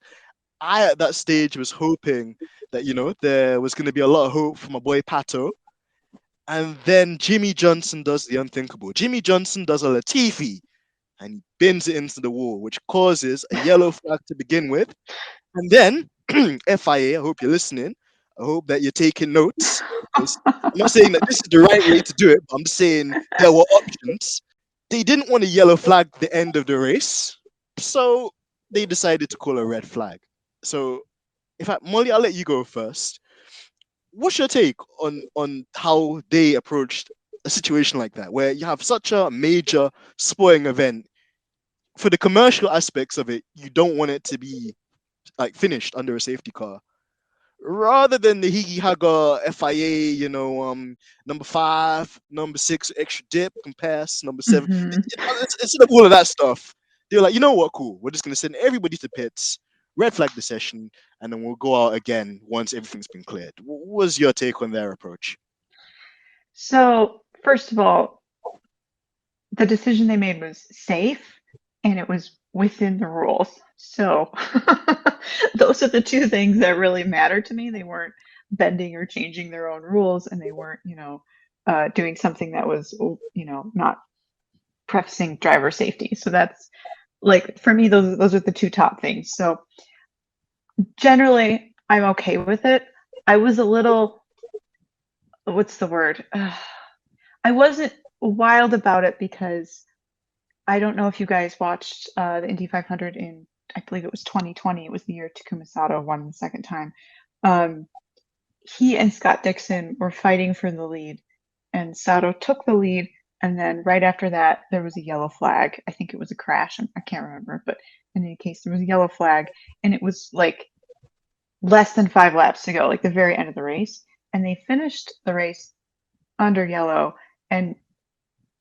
I, at that stage, was hoping that, there was going to be a lot of hope for my boy Pato. And then Jimmie Johnson does the unthinkable. Jimmie Johnson does a Latifi, and he bends it into the wall, which causes a yellow flag to begin with. And then, FIA, I hope you're listening. I hope that you're taking notes. I'm not saying that this is the right way to do it, but I'm just saying there were options. They didn't want a yellow flag at the end of the race, so they decided to call a red flag. So, in fact, Molly, I'll let you go first. What's your take on how they approached a situation like that, where you have such a major sporting event? For the commercial aspects of it, you don't want it to be like finished under a safety car, rather than the higgy haga FIA, number 5, number 6 extra dip can pass, number 7. Instead of all of that stuff, they're like, you know what, cool, we're just gonna send everybody to pits, red flag the session, and then we'll go out again once everything's been cleared. What was your take on their approach? So, first of all, the decision they made was safe and it was within the rules. So, those are the two things that really matter to me. They weren't bending or changing their own rules, and they weren't, doing something that was, not prefacing driver safety. So that's like, for me, those are the two top things. So generally, I'm okay with it. I was a little, what's the word? I wasn't wild about it because I don't know if you guys watched the Indy 500 in, I believe it was 2020. It was the year Takuma Sato won the second time. He and Scott Dixon were fighting for the lead, and Sato took the lead. And then right after that, there was a yellow flag. I think it was a crash. I can't remember. But in any case, there was a yellow flag. And it was like less than 5 laps to go, like the very end of the race. And they finished the race under yellow. And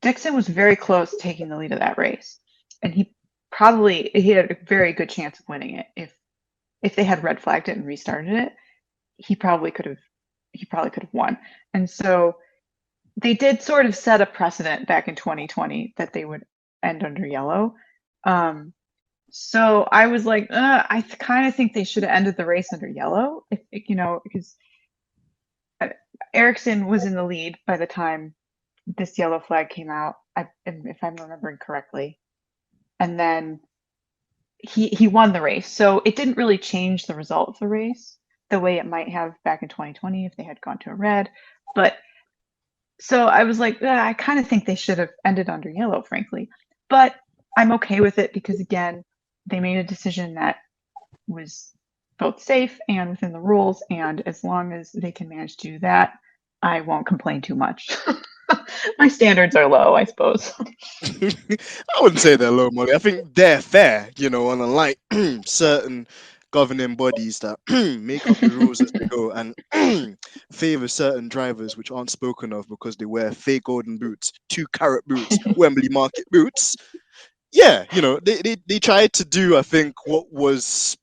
Dixon was very close to taking the lead of that race. And he had a very good chance of winning it. If they had red flagged it and restarted it, he probably could have won. And so they did sort of set a precedent back in 2020 that they would end under yellow. So I was like, I kind of think they should have ended the race under yellow, because Ericsson was in the lead by the time this yellow flag came out, if I'm remembering correctly. And then he won the race. So it didn't really change the result of the race the way it might have back in 2020 if they had gone to a red. But so I was like, I kind of think they should have ended under yellow, frankly. But I'm okay with it because, again, they made a decision that was both safe and within the rules. And as long as they can manage to do that, I won't complain too much. My standards are low, I suppose. I wouldn't say they're low, Molly. I think they're fair, and unlike certain governing bodies that make up the rules as they go and favor certain drivers which aren't spoken of because they wear fake golden boots, 2-carat boots, Wembley Market boots. Yeah, they tried to do, I think, what was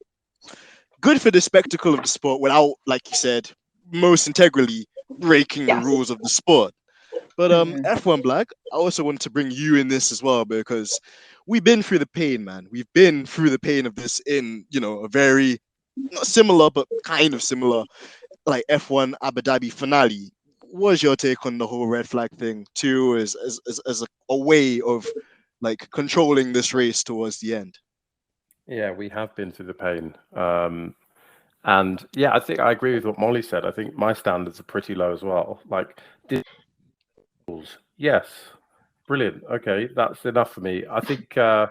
good for the spectacle of the sport without, like you said, most integrally breaking the rules of the sport. But F1BLAG, I also wanted to bring you in this as well because we've been through the pain, man. We've been through the pain of this in, a very not similar but kind of similar like F1 Abu Dhabi finale, what's your take on the whole red flag thing too, as a way of like controlling this race towards the end? Yeah, we have been through the pain. And yeah, I think I agree with what Molly said. I think my standards are pretty low as well. Like, yes, brilliant. Okay, that's enough for me. I think I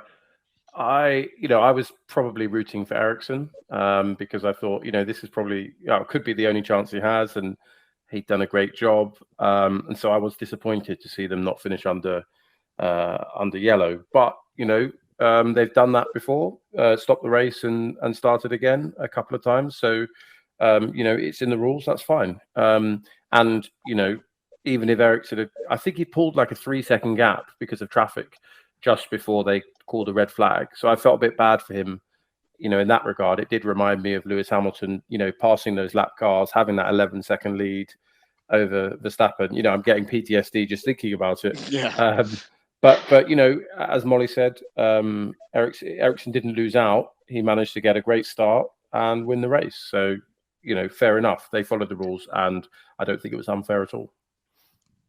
was probably rooting for Ericsson because I thought, this is probably, could be the only chance he has, and he'd done a great job. And so I was disappointed to see them not finish under yellow. But they've done that before, stopped the race and started again a couple of times. So it's in the rules. That's fine. And even if Ericsson, I think he pulled like a 3-second gap because of traffic just before they called a red flag. So I felt a bit bad for him, in that regard. It did remind me of Lewis Hamilton, passing those lap cars, having that 11-second lead over Verstappen. I'm getting PTSD just thinking about it. Yeah. But as Molly said, Ericsson didn't lose out. He managed to get a great start and win the race. So, fair enough. They followed the rules, and I don't think it was unfair at all.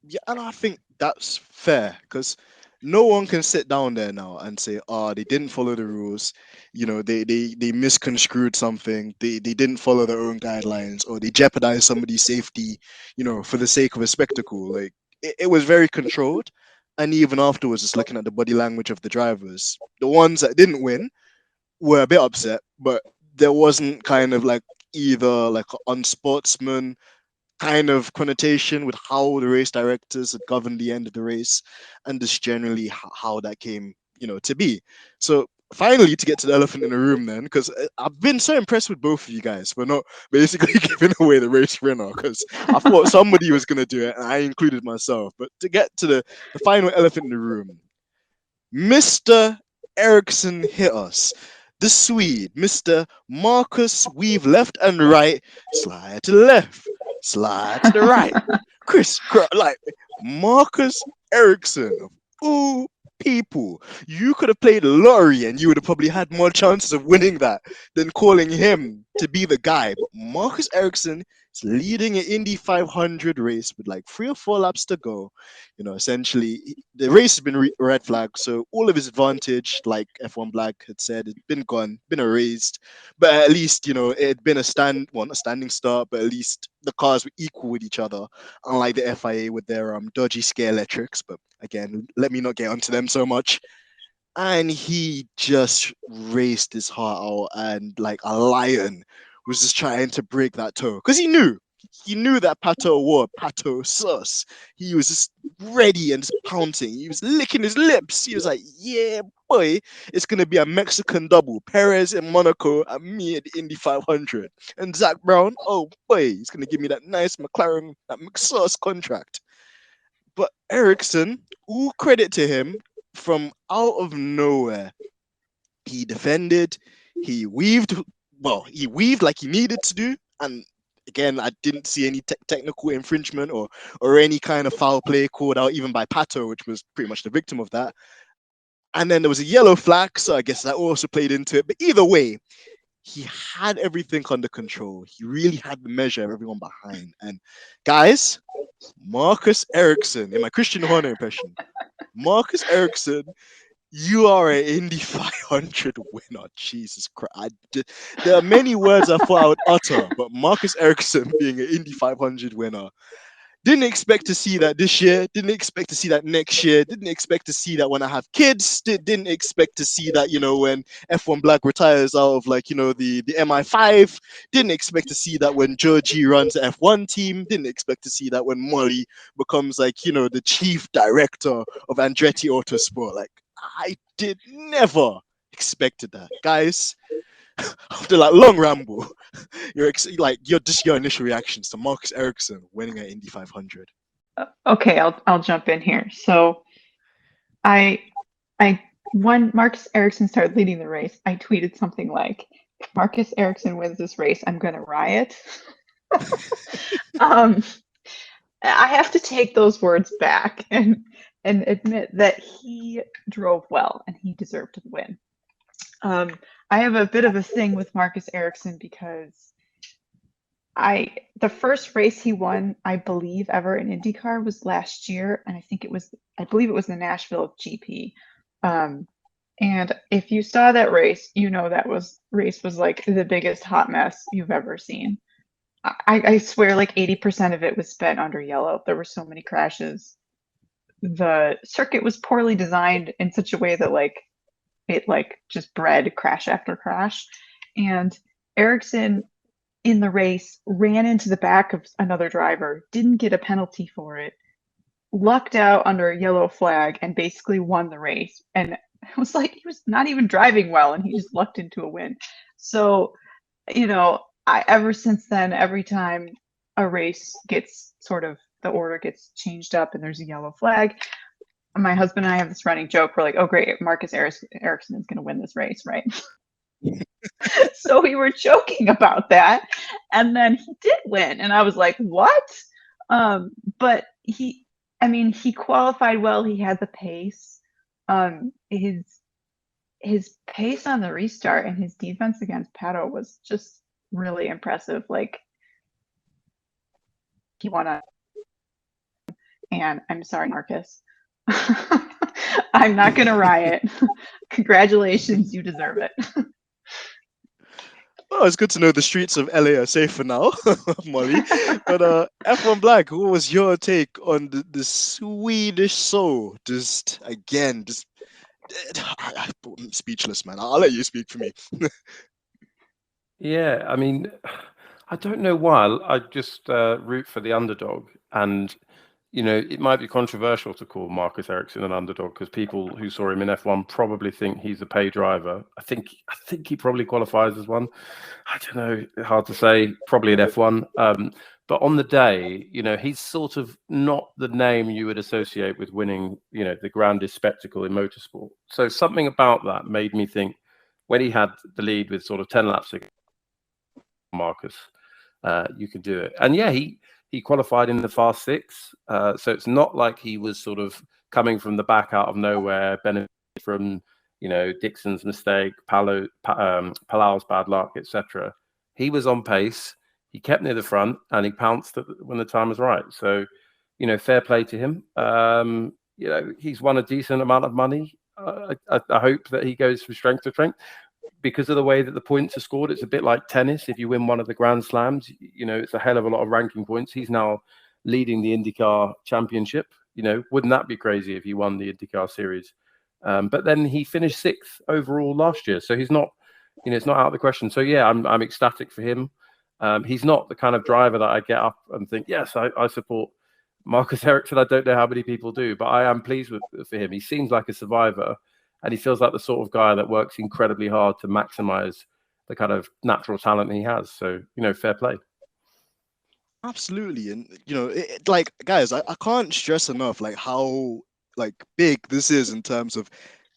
Yeah, and I think that's fair because no one can sit down there now and say, they didn't follow the rules, they misconstrued something, they didn't follow their own guidelines, or they jeopardized somebody's safety, for the sake of a spectacle. Like it was very controlled. And even afterwards, just looking at the body language of the drivers, the ones that didn't win were a bit upset, but there wasn't kind of like either like unsportsman kind of connotation with how the race directors had governed the end of the race, and just generally how that came, to be. So finally, to get to the elephant in the room, then, because I've been so impressed with both of you guys for not basically giving away the race winner, because I thought somebody was going to do it, and I included myself. But to get to the final elephant in the room, Mr. Ericsson hit us. The Swede, Mr. Marcus, weave left and right, slide to the left, slide to the right. Like Marcus Ericsson, of all people, you could have played lottery and you would have probably had more chances of winning that than calling him to be the guy. But Marcus Ericsson is leading an Indy 500 race with like 3 or 4 laps to go. Essentially, the race has been red flagged, so all of his advantage, like F1BLAG had said, had been gone, been erased. But at least, it had been a standing start, but at least the cars were equal with each other, unlike the FIA with their dodgy scare electrics. But again, let me not get onto them so much. And he just raced his heart out, and like a lion was just trying to break that toe, because he knew that Pato sus. He was just ready and just pouncing. He was licking his lips. He was like, yeah, boy, it's going to be a Mexican double. Perez in Monaco and me at the Indy 500. And Zack Brown, oh boy, he's going to give me that nice McLaren, that McSauce contract. But Ericsson, all credit to him, from out of nowhere, he defended, he weaved like he needed to do, and again, I didn't see any technical infringement or any kind of foul play called out, even by Pato, which was pretty much the victim of that. And then there was a yellow flag, so I guess that also played into it. But either way, he had everything under control. He really had the measure of everyone behind. And guys, Marcus Ericsson, in my Christian Horner impression, Marcus Ericsson, you are an Indy 500 winner. Jesus Christ. There are many words I thought I would utter, but Marcus Ericsson being an Indy 500 winner, didn't expect to see that this year, didn't expect to see that next year, didn't expect to see that when I have kids, didn't expect to see that, when F1BLAG retires out of like, the MI5, didn't expect to see that when Georgie runs the F1 team, didn't expect to see that when Molly becomes like, the chief director of Andretti Autosport. Like, I did never expected that, guys. After that long ramble, your initial reactions to Marcus Ericsson winning at Indy 500. Okay, I'll jump in here. So, when Marcus Ericsson started leading the race, I tweeted something like, "If Marcus Ericsson wins this race, I'm gonna riot." I have to take those words back and admit that he drove well and he deserved to win. I have a bit of a thing with Marcus Ericsson because the first race he won, I believe, ever in IndyCar was last year, and I believe it was the Nashville GP. And if you saw that race, you know that race was like the biggest hot mess you've ever seen. I swear like 80% of it was spent under yellow. There were so many crashes. The circuit was poorly designed in such a way that it just bred crash after crash. And Ericsson in the race ran into the back of another driver, didn't get a penalty for it, lucked out under a yellow flag, and basically won the race. And it was like he was not even driving well, and he just lucked into a win. So, ever since then, every time a race gets the order gets changed up and there's a yellow flag, my husband and I have this running joke. We're like, oh, great, Marcus Ericsson is going to win this race, right? So we were joking about that. And then he did win. And I was like, what? But he qualified well. He had the pace. His pace on the restart and his defense against Palou was just really impressive. Like, he won and I'm sorry, Marcus. I'm not going to riot. Congratulations, you deserve it. Oh, it's good to know the streets of LA are safe for now, Molly. But F1BLAG, what was your take on the Swedish soul? I'm speechless, man. I'll let you speak for me. Yeah, I mean, I don't know why. I just root for the underdog. And, it might be controversial to call Marcus Ericsson an underdog because people who saw him in F1 probably think he's a pay driver. I think he probably qualifies as one. I don't know, hard to say, probably an F1. But on the day, he's sort of not the name you would associate with winning, the grandest spectacle in motorsport. So something about that made me think when he had the lead with sort of 10 laps ago, Marcus, you can do it. And yeah, he qualified in the fast six. So it's not like he was sort of coming from the back out of nowhere, benefiting from, Dixon's mistake, Palou's bad luck, etc. He was on pace. He kept near the front and he pounced when the time was right. So, fair play to him. He's won a decent amount of money. I hope that he goes from strength to strength. Because of the way that the points are scored, it's a bit like tennis. If you win one of the Grand Slams, it's a hell of a lot of ranking points. He's now leading the IndyCar championship. Wouldn't that be crazy if he won the IndyCar series? But then he finished 6th overall last year. So he's not, it's not out of the question. So yeah, I'm ecstatic for him. He's not the kind of driver that I get up and think, yes, I support Marcus Ericsson. I don't know how many people do, but I am pleased for him. He seems like a survivor. And he feels like the sort of guy that works incredibly hard to maximize the kind of natural talent he has. So, fair play. Absolutely. And, guys, I can't stress enough, how, big this is in terms of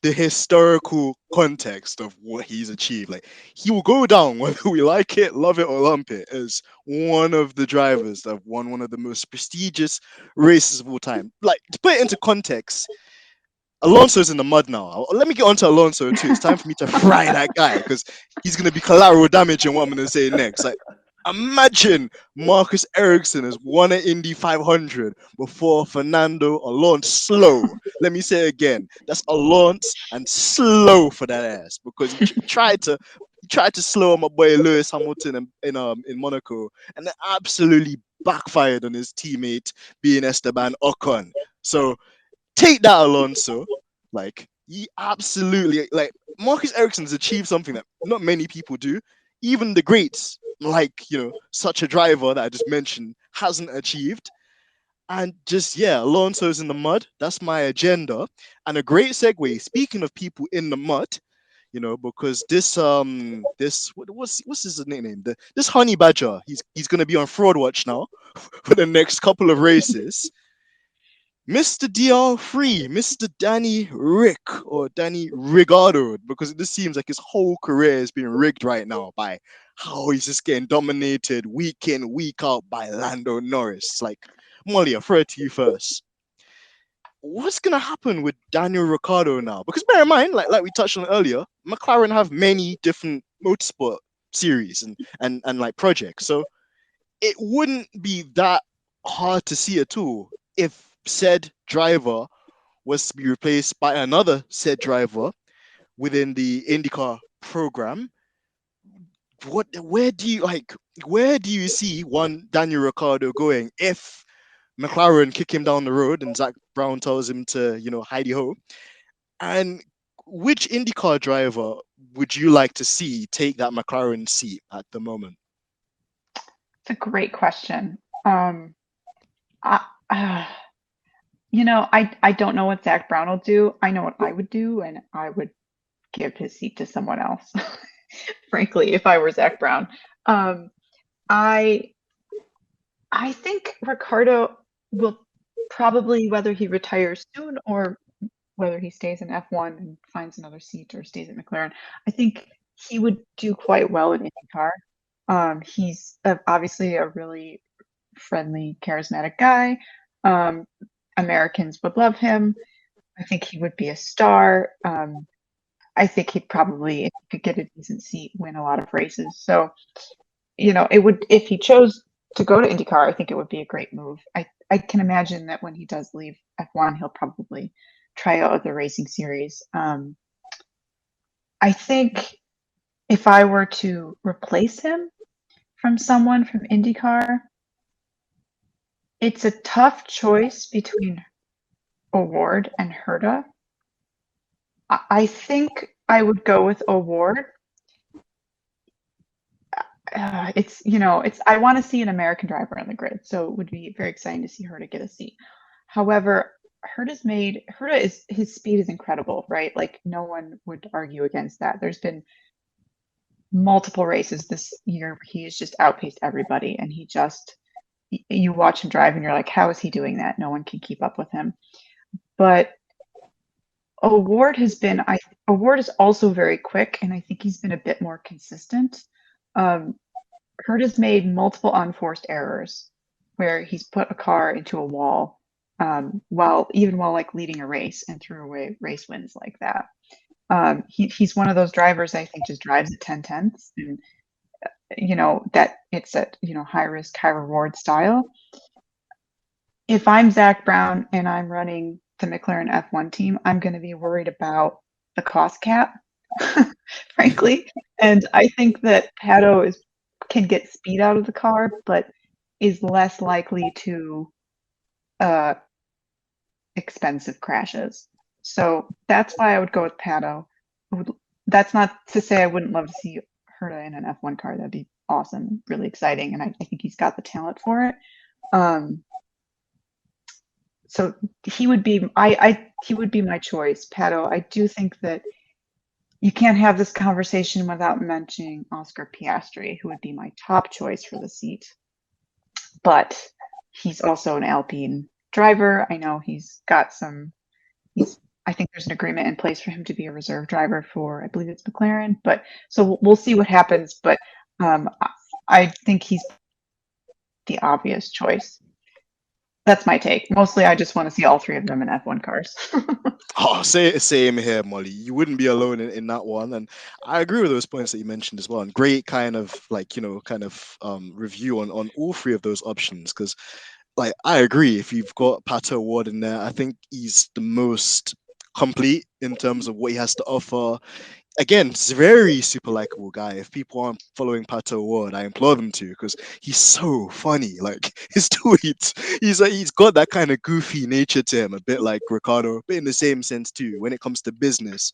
the historical context of what he's achieved. He will go down, whether we like it, love it, or lump it, as one of the drivers that have won one of the most prestigious races of all time. To put it into context, Alonso's in the mud now. Let me get on to Alonso too. It's time for me to fry that guy because he's going to be collateral damage in what I'm going to say next. Imagine Marcus Ericsson has won an Indy 500 before Fernando Alonso-slow. Let me say it again. That's Alonso and slow for that ass because he tried to slow my boy Lewis Hamilton in Monaco, and it absolutely backfired on his teammate being Esteban Ocon. So take that, Alonso. He absolutely, Marcus Ericsson's achieved something that not many people do. Even the greats, such a driver that I just mentioned, hasn't achieved. And Alonso's in the mud. That's my agenda. And a great segue, speaking of people in the mud, because this what's his nickname? This honey badger, he's gonna be on Fraud Watch now for the next couple of races. Mr. DR3, Mr. Danny Rick, or Danny Rigardo, because it just seems like his whole career is being rigged right now by how he's just getting dominated week in, week out by Lando Norris. Molly, I'll throw it to you first. What's going to happen with Daniel Ricciardo now? Because bear in mind, like we touched on earlier, McLaren have many different motorsport series and projects. So it wouldn't be that hard to see at all if said driver was to be replaced by another said driver within the IndyCar program. Where do you see one Daniel Ricciardo going if McLaren kick him down the road and Zack Brown tells him to, hidey ho? And which IndyCar driver would you like to see take that McLaren seat at the moment? It's a great question. I don't know what Zack Brown will do. I know what I would do, and I would give his seat to someone else. Frankly, if I were Zack Brown, I think Ricciardo will probably, whether he retires soon or whether he stays in F1 and finds another seat or stays at McLaren, I think he would do quite well in IndyCar. He's obviously a really friendly, charismatic guy. Americans would love him. I think he would be a star. I think he'd probably, if he could get a decent seat, win a lot of races. So, it would, if he chose to go to IndyCar, I think it would be a great move. I can imagine that when he does leave F1, he'll probably try out the racing series. I think if I were to replace him from someone from IndyCar, it's a tough choice between O'Ward and Herta. I think I would go with O'Ward. I want to see an American driver on the grid, so it would be very exciting to see Herta get a seat. However, his speed is incredible, right? Like, no one would argue against that. There's been multiple races this year where he has just outpaced everybody, and you watch him drive and you're like, how is he doing that? No one can keep up with him. But O'Ward is also very quick, and I think he's been a bit more consistent. Herta's made multiple unforced errors where he's put a car into a wall while like leading a race and threw away race wins like that. He's one of those drivers I think just drives at 10/10ths, and that it's at high risk, high reward style. If I'm Zack Brown and I'm running the McLaren F1 team, I'm going to be worried about the cost cap, frankly. And I think that Palou can get speed out of the car, but is less likely to expensive crashes. So that's why I would go with Palou. That's not to say I wouldn't love to see Herta in an F1 car. That'd be awesome, really exciting, and I think he's got the talent for it. So he would be my choice, Palou. I do think that you can't have this conversation without mentioning Oscar Piastri, who would be my top choice for the seat. But he's also an Alpine driver. I know I think there's an agreement in place for him to be a reserve driver for, I believe it's McLaren. But so we'll see what happens. But I think he's the obvious choice. That's my take. Mostly, I just want to see all three of them in F1 cars. Oh, same here, Molly. You wouldn't be alone in that one, and I agree with those points that you mentioned as well. And great kind of review on all three of those options, because I agree. If you've got Pato O'Ward in there, I think he's the most complete in terms of what he has to offer. Again, he's a very super likable guy. If people aren't following Pato O'Ward, I implore them to, because he's so funny. Like, his tweets, he's got that kind of goofy nature to him, a bit like Ricciardo, but in the same sense too. When it comes to business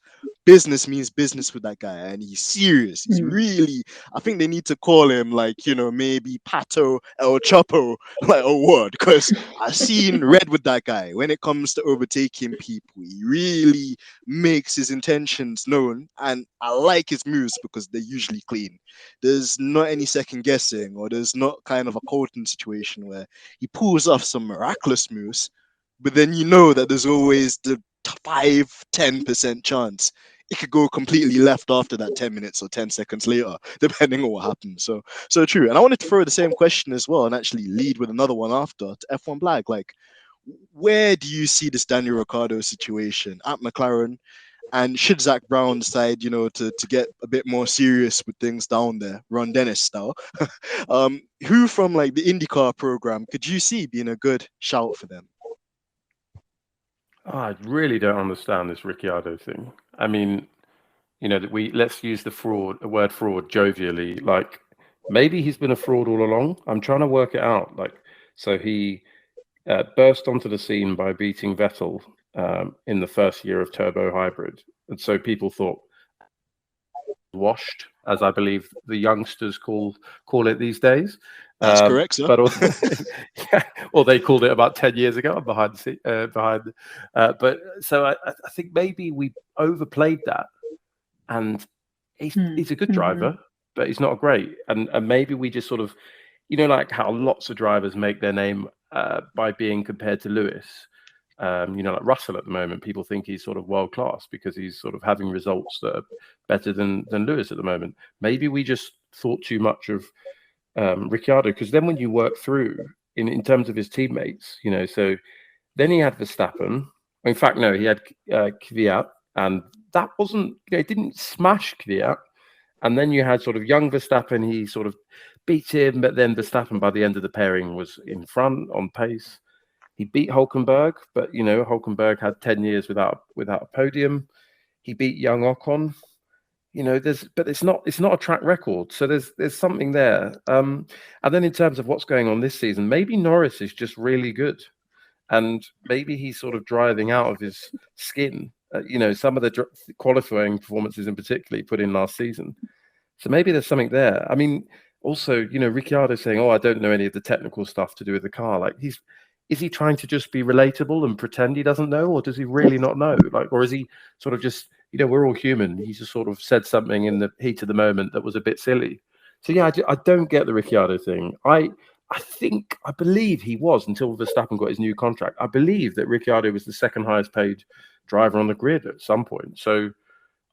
means business with that guy, and he's serious. He's really, I think they need to call him maybe Pato El Chapo O'Ward, because I've seen red with that guy. When it comes to overtaking people, he really makes his intentions known, and I like his moves because they're usually clean. There's not any second guessing, or there's not kind of a Colton situation where he pulls off some miraculous moves, but then that there's always the 5-10% chance it could go completely left after that 10 minutes or 10 seconds later, depending on what happens. So true. And I wanted to throw the same question as well and actually lead with another one after to F1BLAG. Where do you see this Daniel Ricciardo situation at McLaren? And should Zack Brown decide, to get a bit more serious with things down there, Ron Dennis style, who from like the IndyCar program could you see being a good shout for them? Oh, I really don't understand this Ricciardo thing. I mean, that let's use the word fraud jovially. Like, maybe he's been a fraud all along. I'm trying to work it out. Like, so he burst onto the scene by beating Vettel in the first year of turbo hybrid, and so people thought washed, as I believe the youngsters call it these days. That's correct, sir. But also, yeah, or they called it about 10 years ago. But so I think maybe we overplayed that, and he's a good driver, but he's not great. And maybe we just sort of, like how lots of drivers make their name by being compared to Lewis. Like Russell at the moment, people think he's sort of world class because he's sort of having results that are better than Lewis at the moment. Maybe we just thought too much of Ricciardo, because then when you work through in terms of his teammates, so then he had Verstappen. In fact, no, he had Kvyat, and that wasn't, it didn't smash Kvyat. And then you had sort of young Verstappen, he sort of beat him, but then Verstappen by the end of the pairing was in front on pace. He beat Hülkenberg, but Hülkenberg had 10 years without a podium. He beat young Ocon. But it's not a track record. So there's something there. And then in terms of what's going on this season, maybe Norris is just really good, and maybe he's sort of driving out of his skin. Some of the qualifying performances in particular he put in last season. So maybe there's something there. I mean, also, Ricciardo saying, "Oh, I don't know any of the technical stuff to do with the car." Like, is he trying to just be relatable and pretend he doesn't know, or does he really not know? Like, or is he sort of just, we're all human. He just sort of said something in the heat of the moment that was a bit silly. So yeah, I don't get the Ricciardo thing. I believe he was, until Verstappen got his new contract, I believe that Ricciardo was the second highest paid driver on the grid at some point. So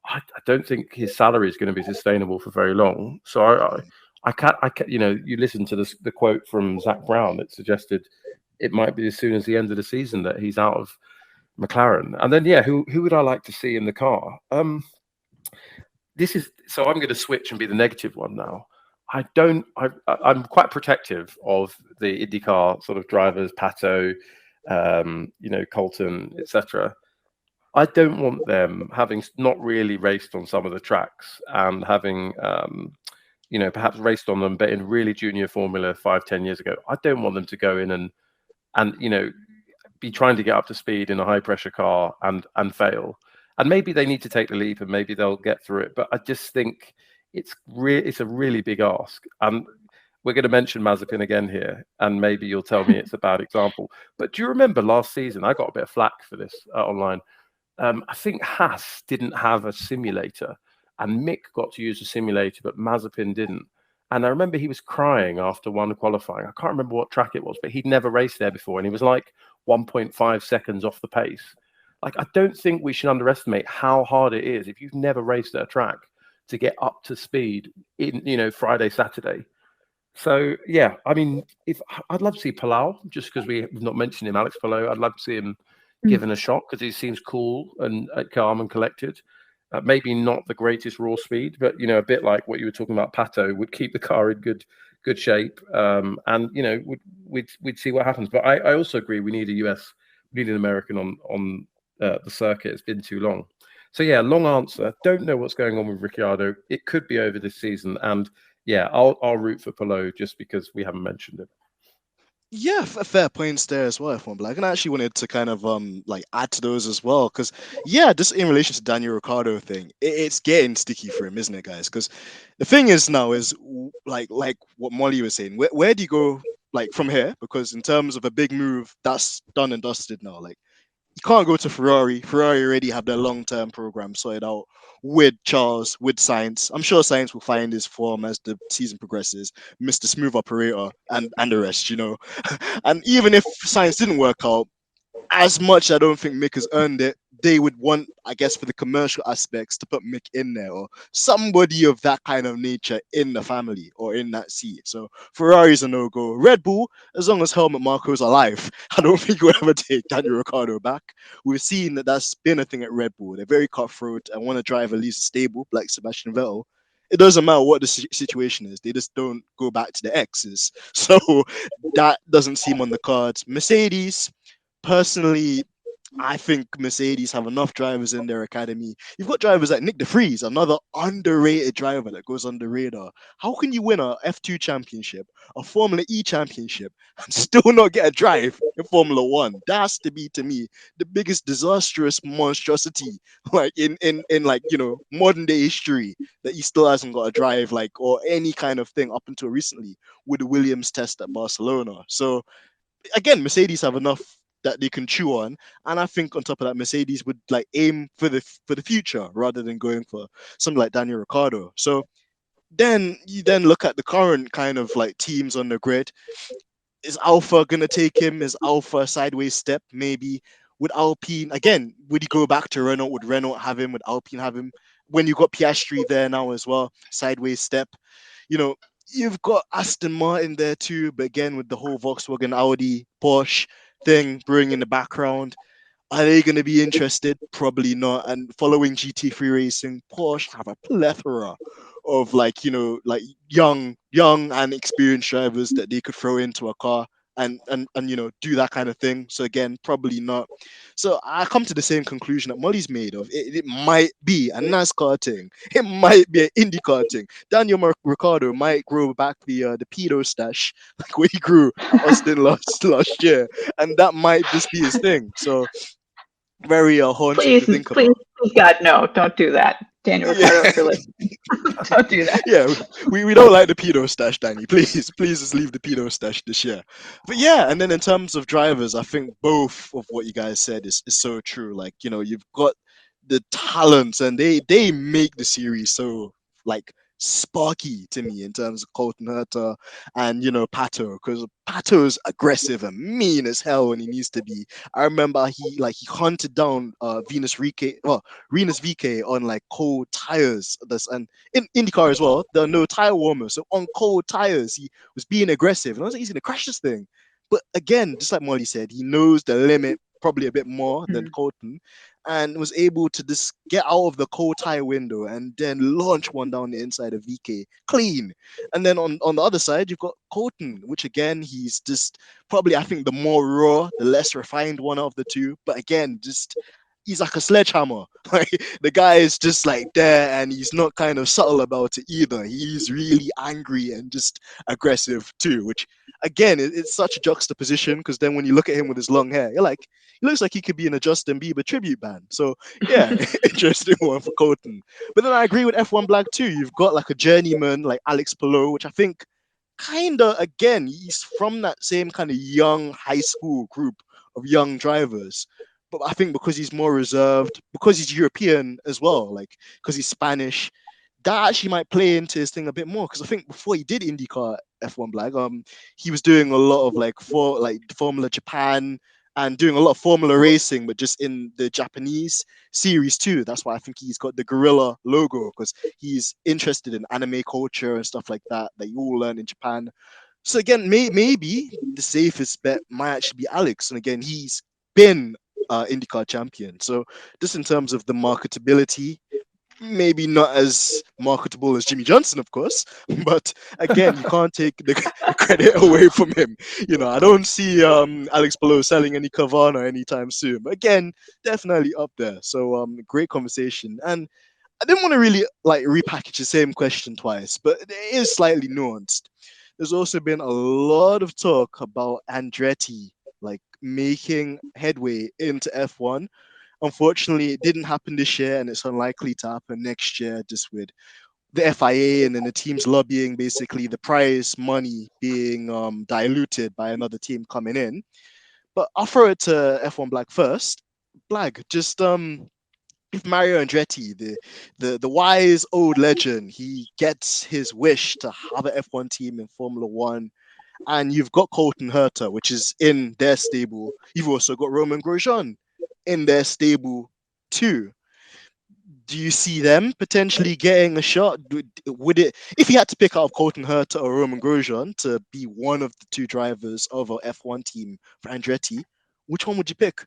I don't think his salary is going to be sustainable for very long. So I can't, you listen to the quote from Zack Brown that suggested it might be as soon as the end of the season that he's out of McLaren. And then, who would I like to see in the car? I'm going to switch and be the negative one now. I'm quite protective of the IndyCar sort of drivers, Pato, Colton, etc. I don't want them having not really raced on some of the tracks and having, perhaps raced on them, but in really junior formula 5-10 years ago. I don't want them to go in and be trying to get up to speed in a high pressure car and fail. And maybe they need to take the leap and maybe they'll get through it. But I just think it's a really big ask. And we're going to mention Mazepin again here, and maybe you'll tell me it's a bad example. But do you remember last season? I got a bit of flack for this online. I think Haas didn't have a simulator, and Mick got to use a simulator, but Mazepin didn't. And I remember he was crying after one qualifying. I can't remember what track it was, but he'd never raced there before, and he was like 1.5 seconds off the pace. Like, I don't think we should underestimate how hard it is if you've never raced at a track to get up to speed in, Friday, Saturday. So yeah, I mean, I'd love to see Palou, just because we've not mentioned him, Alex Palou. I'd love to see him given a shot because he seems cool and calm and collected. Maybe not the greatest raw speed, but a bit like what you were talking about, Pato would keep the car in good shape, and we'd see what happens. But I also agree we need an American on the circuit. It's been too long. So yeah, long answer. Don't know what's going on with Ricciardo. It could be over this season, and yeah, I'll root for Polo just because we haven't mentioned it. Yeah, fair points there as well, F1BLAG. And I actually wanted to kind of add to those as well, because just in relation to Daniel Ricciardo thing, it's getting sticky for him, isn't it, guys? Because the thing is now is like what Molly was saying, where do you go from here? Because in terms of a big move, that's done and dusted now. Like, you can't go to Ferrari. Ferrari already have their long-term program sorted out with Charles, with Sainz. I'm sure Sainz will find his form as the season progresses, Mr. Smooth Operator and the rest, And even if Sainz didn't work out, as much I don't think Mick has earned it they would want, I guess, for the commercial aspects to put Mick in there or somebody of that kind of nature in the family or in that seat. So Ferrari's a no-go. Red Bull, as long as Helmut Marko's alive, I don't think we'll ever take Daniel Ricciardo back. We've seen that that's been a thing at Red Bull. They're very cutthroat and want to drive at least stable, like Sebastian Vettel. It doesn't matter what the situation is. They just don't go back to the X's. So that doesn't seem on the cards. Mercedes, personally, I think Mercedes have enough drivers in their academy. You've got drivers like Nick de Vries, another underrated driver that goes under the radar. How can you win a F2 championship, a Formula E championship, and still not get a drive in Formula One? That's to be, to me, the biggest disastrous monstrosity like in like, you know, modern day history, that he still hasn't got a drive, like, or any kind of thing up until recently with the Williams test at Barcelona. So again, Mercedes have enough that they can chew on, and I think on top of that, Mercedes would like aim for the future rather than going for something like Daniel Ricciardo. So then you then look at the current kind of like teams on the grid. Is Alpha gonna take him? Is Alpha a sideways step? Maybe. Would Alpine again? Would he go back to Renault? Would Renault have him? Would Alpine have him? When you got Piastri there now as well, sideways step. You know, you've got Aston Martin there too, but again with the whole Volkswagen, Audi, Porsche thing brewing in the background, are they going to be interested? Probably not. And following GT3 racing, Porsche have a plethora of like, you know, like young and experienced drivers that they could throw into a car and you know, do that kind of thing. So again, probably not. So I come to the same conclusion that Molly's made of. It might be a NASCAR thing. It might be an IndyCar thing. Daniel Ricciardo might grow back the pedo stash like what he grew at Austin last year, and that might just be his thing. So very haunting to think about. Please, God, no, don't do that. Daniel Ricciardo, if you're listening, don't do that. Yeah, we don't like the pedo stash, Danny. Please just leave the pedo stash this year. But yeah, and then in terms of drivers, I think both of what you guys said is so true. Like, you know, you've got the talents and they make the series so like sparky to me in terms of Colton Herta and, you know, Pato, because Pato's aggressive and mean as hell when he needs to be. I remember he hunted down Venus Veekay on like cold tires. And in IndyCar as well, there are no tire warmers. So on cold tires, he was being aggressive. And I was like, he's gonna crash this thing. But again, just like Molly said, he knows the limit probably a bit more than Colton, and was able to just get out of the cold tire window and then launch one down the inside of VK clean. And then on the other side, you've got Colton, which again, he's just probably, I think, the more raw, the less refined one of the two. But again, just he's like a sledgehammer. Like the guy is just like there, and he's not kind of subtle about it either. He's really angry and just aggressive too, which again, it's such a juxtaposition, because then when you look at him with his long hair, you're like, he looks like he could be in a Justin Bieber tribute band. So yeah, interesting one for Colton. But then I agree with F1BLAG too. You've got like a journeyman like Alex Palou, which I think kind of, again, he's from that same kind of young high school group of young drivers. But I think because he's more reserved, because he's European as well, like because he's Spanish, that actually might play into his thing a bit more. Because I think before he did IndyCar F1BLAG, he was doing a lot of like Formula Japan and doing a lot of Formula racing, but just in the Japanese series too. That's why I think he's got the gorilla logo, because he's interested in anime culture and stuff like that you all learn in Japan. So again, maybe the safest bet might actually be Alex. And again, he's been IndyCar champion. So just in terms of the marketability, maybe not as marketable as Jimmie Johnson, of course, but again, you can't take the credit away from him. You know, I don't see Alex Palou selling any Carvana anytime soon. But again, definitely up there. So great conversation. And I didn't want to really like repackage the same question twice, but it is slightly nuanced. There's also been a lot of talk about Andretti like making headway into F1. Unfortunately, it didn't happen this year, and it's unlikely to happen next year, just with the FIA and then the teams lobbying, basically the prize money being diluted by another team coming in. But I'll throw it to F1BLAG first. Blag, just if Mario Andretti, the wise old legend, he gets his wish to have an F1 team in Formula One, and you've got Colton Herta, which is in their stable. You've also got Romain Grosjean in their stable two, do you see them potentially getting a shot? Would it, if you had to pick out of Colton Herta or Romain Grosjean to be one of the two drivers of a F1 team for Andretti, which one would you pick?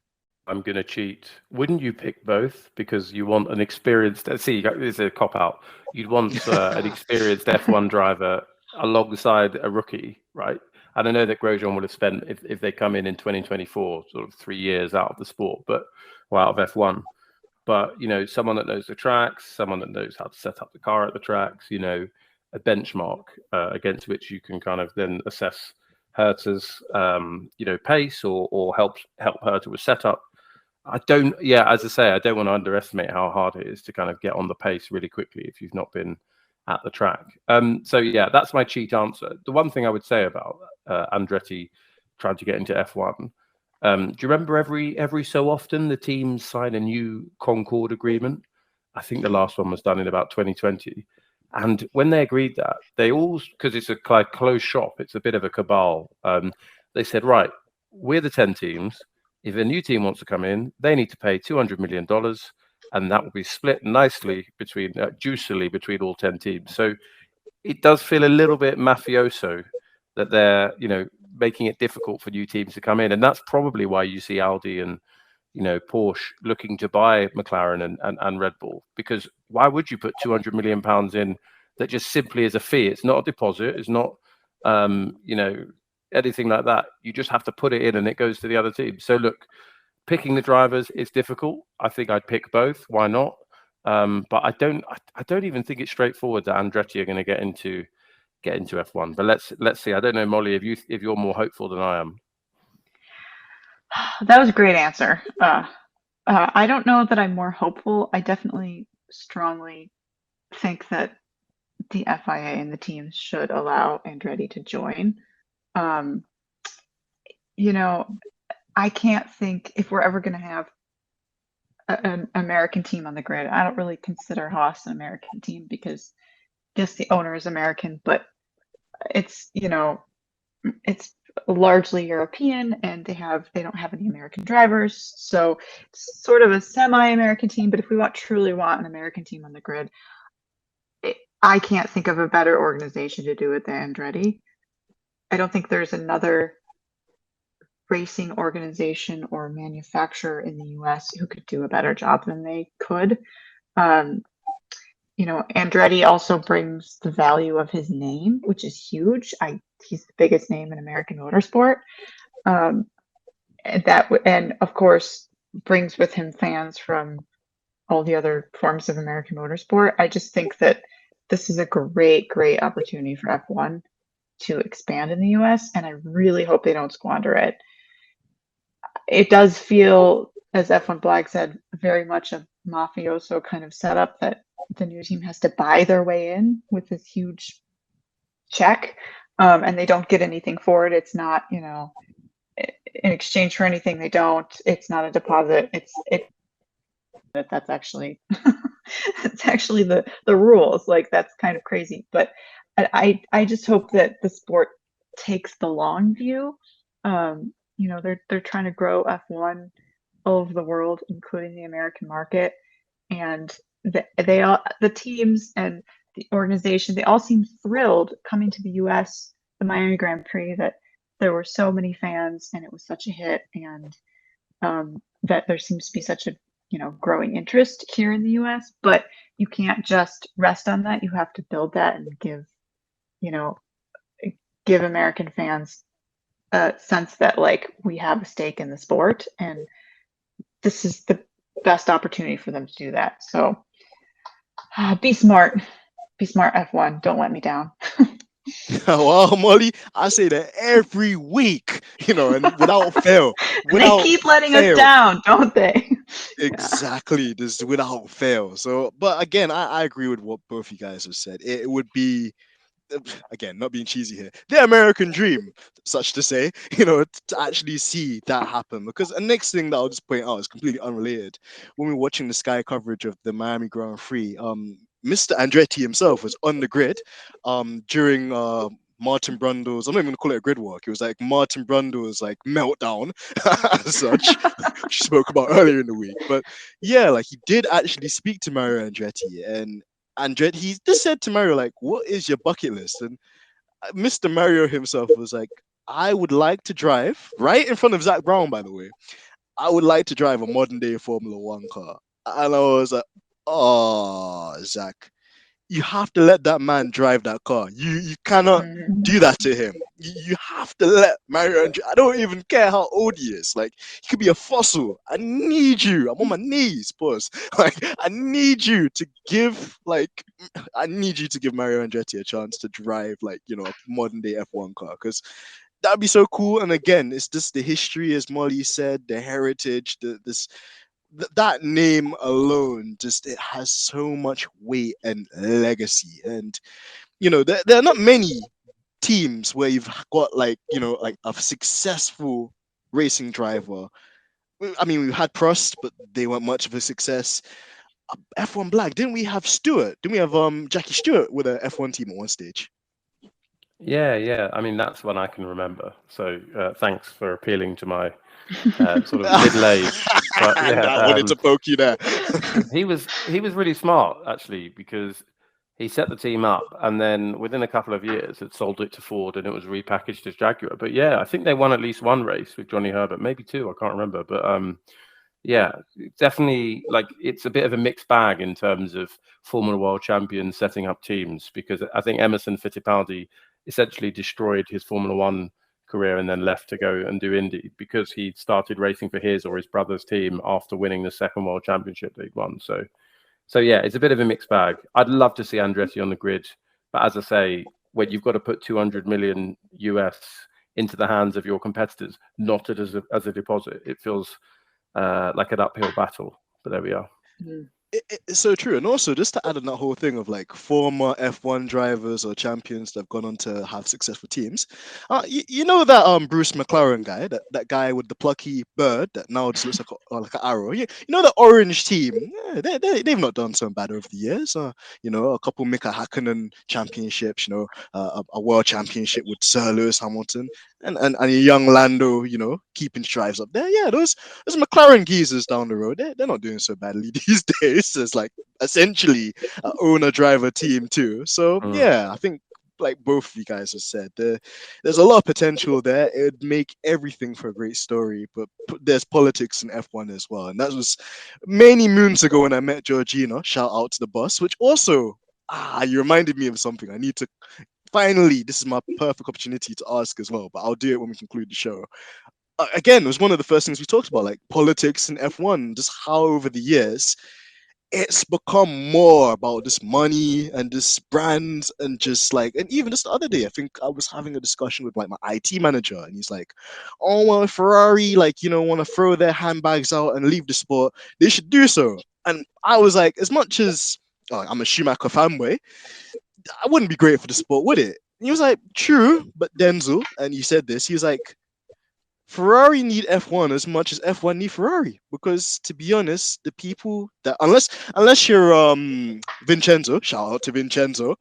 I'm going to cheat. Wouldn't you pick both? Because you want an experienced, see, it's a cop-out. You'd want an experienced F1 driver alongside a rookie, right? And I know that Grosjean would have spent, if they come in 2024, sort of 3 years out of the sport, but or out of F1. But, you know, someone that knows the tracks, someone that knows how to set up the car at the tracks, you know, a benchmark against which you can kind of then assess Herta's, you know, pace or help Herta with setup. As I say, I don't want to underestimate how hard it is to kind of get on the pace really quickly if you've not been at the track. So yeah, that's my cheat answer. The one thing I would say about Andretti trying to get into F1, do you remember every so often the teams sign a new Concord agreement? I think the last one was done in about 2020. And when they agreed that, they all, because it's a closed shop, it's a bit of a cabal. They said, right, we're the 10 teams. If a new team wants to come in, they need to pay $200 million, and that will be split nicely between, juicily between all 10 teams. So it does feel a little bit mafioso that they're, you know, making it difficult for new teams to come in, and that's probably why you see Audi and, you know, Porsche looking to buy McLaren and Red Bull, because why would you put £200 million in that just simply is a fee? It's not a deposit. It's not, you know, anything like that. You just have to put it in and it goes to the other team. So look, picking the drivers is difficult. I think I'd pick both. Why not? But I don't even think it's straightforward that Andretti are going to get into F1. But let's see. I don't know, Molly, if you're more hopeful than I am. That was a great answer. I don't know that I'm more hopeful. I definitely strongly think that the FIA and the teams should allow Andretti to join. You know, I can't think if we're ever going to have an American team on the grid. I don't really consider Haas an American team because yes, the owner is American, but it's, you know, it's largely European and they don't have any American drivers. So it's sort of a semi-American team, but if we truly want an American team on the grid, I can't think of a better organization to do it than Andretti. I don't think there's another racing organization or manufacturer in the US who could do a better job than they could. You know, Andretti also brings the value of his name, which is huge. He's the biggest name in American motorsport. And of course brings with him fans from all the other forms of American motorsport. I just think that this is a great opportunity for F1 to expand in the US, and I really hope they don't squander it. It does feel, as F1BLAG said, very much a mafioso kind of setup that the new team has to buy their way in with this huge check, and they don't get anything for it. It's not, you know, in exchange for anything. They don't. It's not a deposit. That's actually it's actually the rules. Like, that's kind of crazy. But I just hope that the sport takes the long view. You know, they're trying to grow F1 all over the world, including the American market, and the teams and the organization, they all seem thrilled coming to the US, the Miami Grand Prix, that there were so many fans and it was such a hit, and that there seems to be such a, you know, growing interest here in the US. But you can't just rest on that. You have to build that and give American fans a sense that, like, we have a stake in the sport, and this is the best opportunity for them to do that. So be smart F1, don't let me down. Well, Molly, I say that every week, you know, and without fail. They keep letting us down, don't they? Exactly, just without fail. So, but again, I agree with what both you guys have said. It would be, again, not being cheesy here, the American dream, such to say, you know, to actually see that happen. Because the next thing that I'll just point out is completely unrelated. When we were watching the Sky coverage of the Miami Grand Prix, Mr. Andretti himself was on the grid during Martin Brundle's, I'm not even gonna call it a grid walk. It was like Martin Brundle's like meltdown as such, which we spoke about earlier in the week. But yeah, like he did actually speak to Mario Andretti, and Andretti, he just said to Mario, like, what is your bucket list? And Mr. Mario himself was like, I would like to drive, right in front of Zack Brown, by the way, I would like to drive a modern day Formula One car. And I was like, oh, Zach, you have to let that man drive that car. You cannot do that to him. You have to let Mario. I don't even care how old he is. Like, he could be a fossil. I need you. I'm on my knees, pause. Like, I need you to give Mario Andretti a chance to drive, like, you know, a modern day F1 car, because that'd be so cool. And again, it's just the history, as Molly said, the heritage, that name alone, just it has so much weight and legacy. And you know, there are not many teams where you've got, like, you know, like a successful racing driver. I mean, we had Prost, but they weren't much of a success. F1BLAG, didn't we have Stewart? Didn't we have Jackie Stewart with a F1 team at one stage? Yeah. I mean, that's one I can remember. So thanks for appealing to my sort of middle age. But And yeah, I wanted to poke you there. he was really smart, actually, because he set the team up, and then within a couple of years had sold it to Ford, and it was repackaged as Jaguar. But yeah, I think they won at least one race with Johnny Herbert, maybe two, I can't remember. But yeah, definitely, like, it's a bit of a mixed bag in terms of Formula World champions setting up teams, because I think Emerson Fittipaldi essentially destroyed his Formula One career and then left to go and do Indy, because he started racing for his or his brother's team after winning the second World Championship that he'd won. So yeah, it's a bit of a mixed bag. I'd love to see Andretti on the grid, but as I say, when you've got to put 200 million US into the hands of your competitors, not as a deposit, it feels like an uphill battle. But there we are. It's so true. And also, just to add on that whole thing of like former F1 drivers or champions that have gone on to have successful teams, you know that Bruce McLaren guy, that guy with the plucky bird that now just looks like an arrow. You know the orange team? Yeah, they've not done so bad over the years. You know, a couple Mika Hakkinen championships. You know, a world championship with Sir Lewis Hamilton, and a young Lando. You know, keeping strives up there. Yeah, those McLaren geezers down the road, they're not doing so badly these days. It's like essentially an owner-driver team too. So yeah, I think, like both of you guys have said, there's a lot of potential there. It would make everything for a great story, but there's politics in F1 as well. And that was many moons ago when I met Georgina. Shout out to the boss, which also, you reminded me of something. I need to finally, this is my perfect opportunity to ask as well, but I'll do it when we conclude the show. Again, it was one of the first things we talked about, like politics in F1, just how over the years it's become more about this money and this brands, and just like, and even just the other day, I think I was having a discussion with like my IT manager, and he's like, oh, well, Ferrari, like, you know, want to throw their handbags out and leave the sport, they should do so. And I was like, as much as I'm a Schumacher fanboy, I wouldn't be great for the sport, would it? And he was like, true, but Denzel, and he said this, he was like, Ferrari need F1 as much as F1 need Ferrari, because to be honest, the people that, unless you're Vincenzo, shout out to Vincenzo,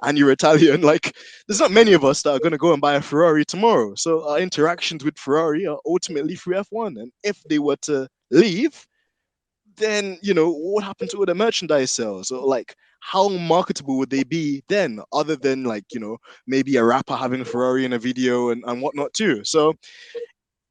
and you're Italian, like, there's not many of us that are going to go and buy a Ferrari tomorrow. So our interactions with Ferrari are ultimately through F1, and if they were to leave, then, you know, what happened to all the merchandise sales? Or like, how marketable would they be then, other than, like, you know, maybe a rapper having a Ferrari in a video and whatnot too? So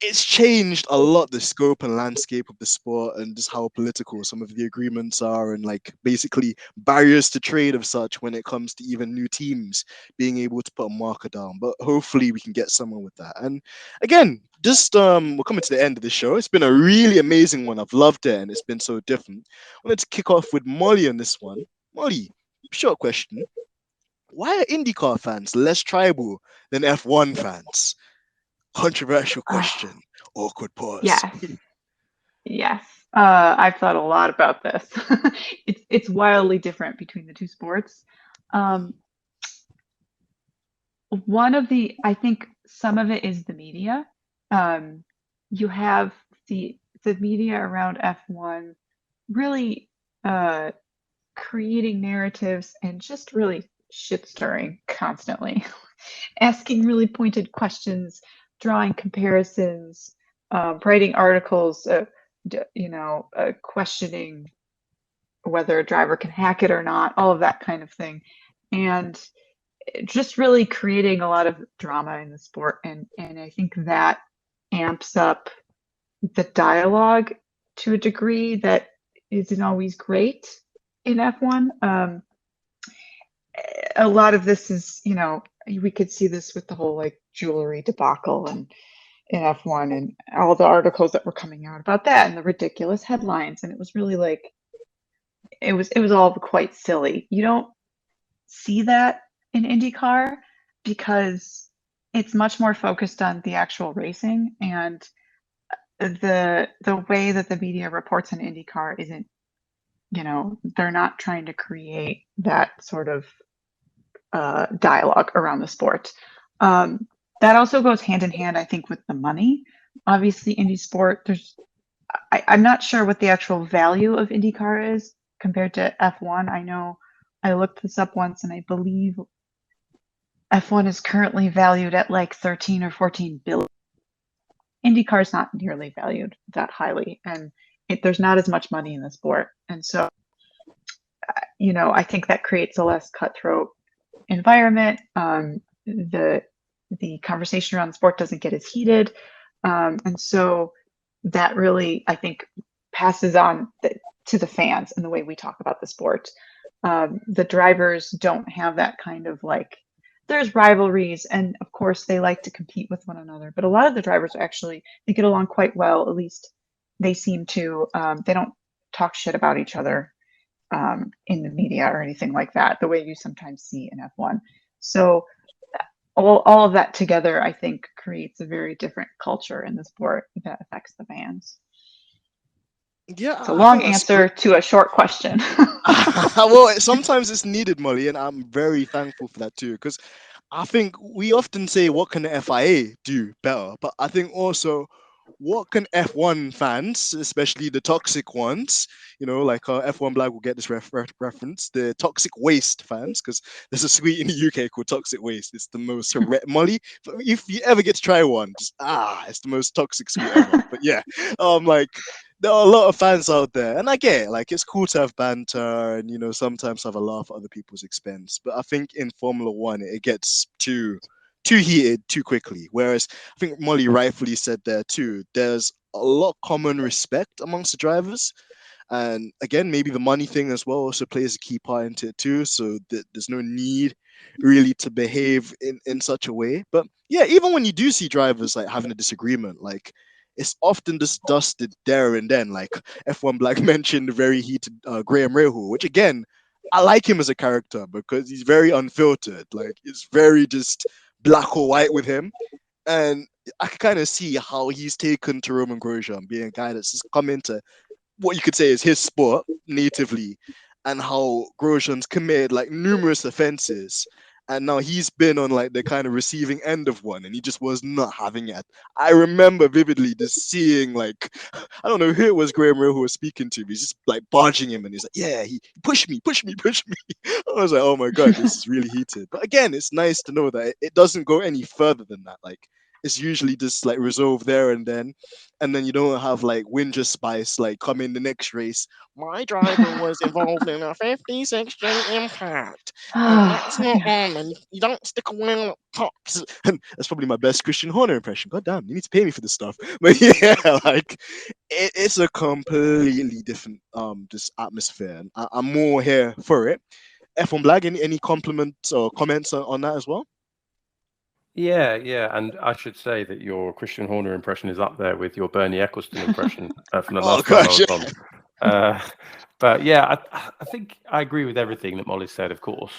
it's changed a lot, the scope and landscape of the sport, and just how political some of the agreements are, and like basically barriers to trade of such when it comes to even new teams being able to put a marker down. But hopefully we can get someone with that. And again, just we're coming to the end of the show. It's been a really amazing one. I've loved it, and it's been so different. I wanted to kick off with Molly on this one. Molly, short question. Why are IndyCar fans less tribal than F1 fans? Controversial question. Awkward pause. Yes. I've thought a lot about this. It's wildly different between the two sports. I think some of it is the media. You have the media around F1 really creating narratives and just really shit stirring constantly. asking really pointed questions, drawing comparisons, writing articles, questioning whether a driver can hack it or not, all of that kind of thing. And just really creating a lot of drama in the sport. And I think that amps up the dialogue to a degree that isn't always great in F1. A lot of this is, we could see this with the whole like jewelry debacle and in F1 and all the articles that were coming out about that and the ridiculous headlines. And it was really like, it was all quite silly. You don't see that in IndyCar because it's much more focused on the actual racing, and the way that the media reports on IndyCar isn't, they're not trying to create that sort of dialogue around the sport. That also goes hand in hand, I think, with the money. Obviously, Indy sport, I'm not sure what the actual value of IndyCar is compared to F1. I know I looked this up once, and I believe F1 is currently valued at like 13 or 14 billion. IndyCar is not nearly valued that highly, and there's not as much money in the sport. And so, I think that creates a less cutthroat environment. The conversation around the sport doesn't get as heated. And so that really, I think, passes on to the fans in the way we talk about the sport. The drivers don't have that kind of like, there's rivalries, and of course they like to compete with one another, but a lot of the drivers actually, they get along quite well. At least they seem to. They don't talk shit about each other in the media or anything like that, the way you sometimes see in F1. So all of that together, I think, creates a very different culture in the sport that affects the fans. Yeah, it's a long answer to a short question. Well, sometimes it's needed, Molly, and I'm very thankful for that too, because I think we often say, what can the FIA do better? But I think also, what can F1 fans, especially the toxic ones, like F1BLAG will get this reference, the toxic waste fans, because there's a suite in the UK called Toxic Waste. It's the most Molly, if you ever get to try one, it's the most toxic suite ever. But yeah, there are a lot of fans out there, and I get it. Like, it's cool to have banter and sometimes have a laugh at other people's expense. But I think in Formula One, it gets too heated too quickly. Whereas I think Molly rightfully said there too, there's a lot of common respect amongst the drivers. And again, maybe the money thing as well also plays a key part into it too. So there's no need really to behave in such a way. But yeah, even when you do see drivers like having a disagreement, like, it's often discussed there and then. Like F1BLAG mentioned the very heated Graham Rahal, which again, I like him as a character because he's very unfiltered. Like, it's very just black or white with him. And I can kind of see how he's taken to Romain Grosjean, being a guy that's just come into what you could say is his sport natively, and how Grosjean's committed like numerous offenses. And now he's been on like the kind of receiving end of one, and he just was not having it. I remember vividly just seeing, like, I don't know who it was, Graham Rahal, who was speaking to me. He's just like barging him, and he's like, yeah, he pushed me. I was like, oh my God, this is really heated. But again, it's nice to know that it doesn't go any further than that. Like, it's usually just like resolved there and then you don't have like Winter Spice like come in the next race. My driver was involved in a 56 string impact. And that's not on, and you don't stick a wheel up tops. And that's probably my best Christian Horner impression. God damn, you need to pay me for this stuff. But yeah, like it's a completely different just atmosphere, and I'm more here for it. F1BLAG, any compliments or comments on that as well? Yeah, and I should say that your Christian Horner impression is up there with your Bernie Eccleston impression from the last time I was on. But yeah, I think I agree with everything that Molly said. Of course,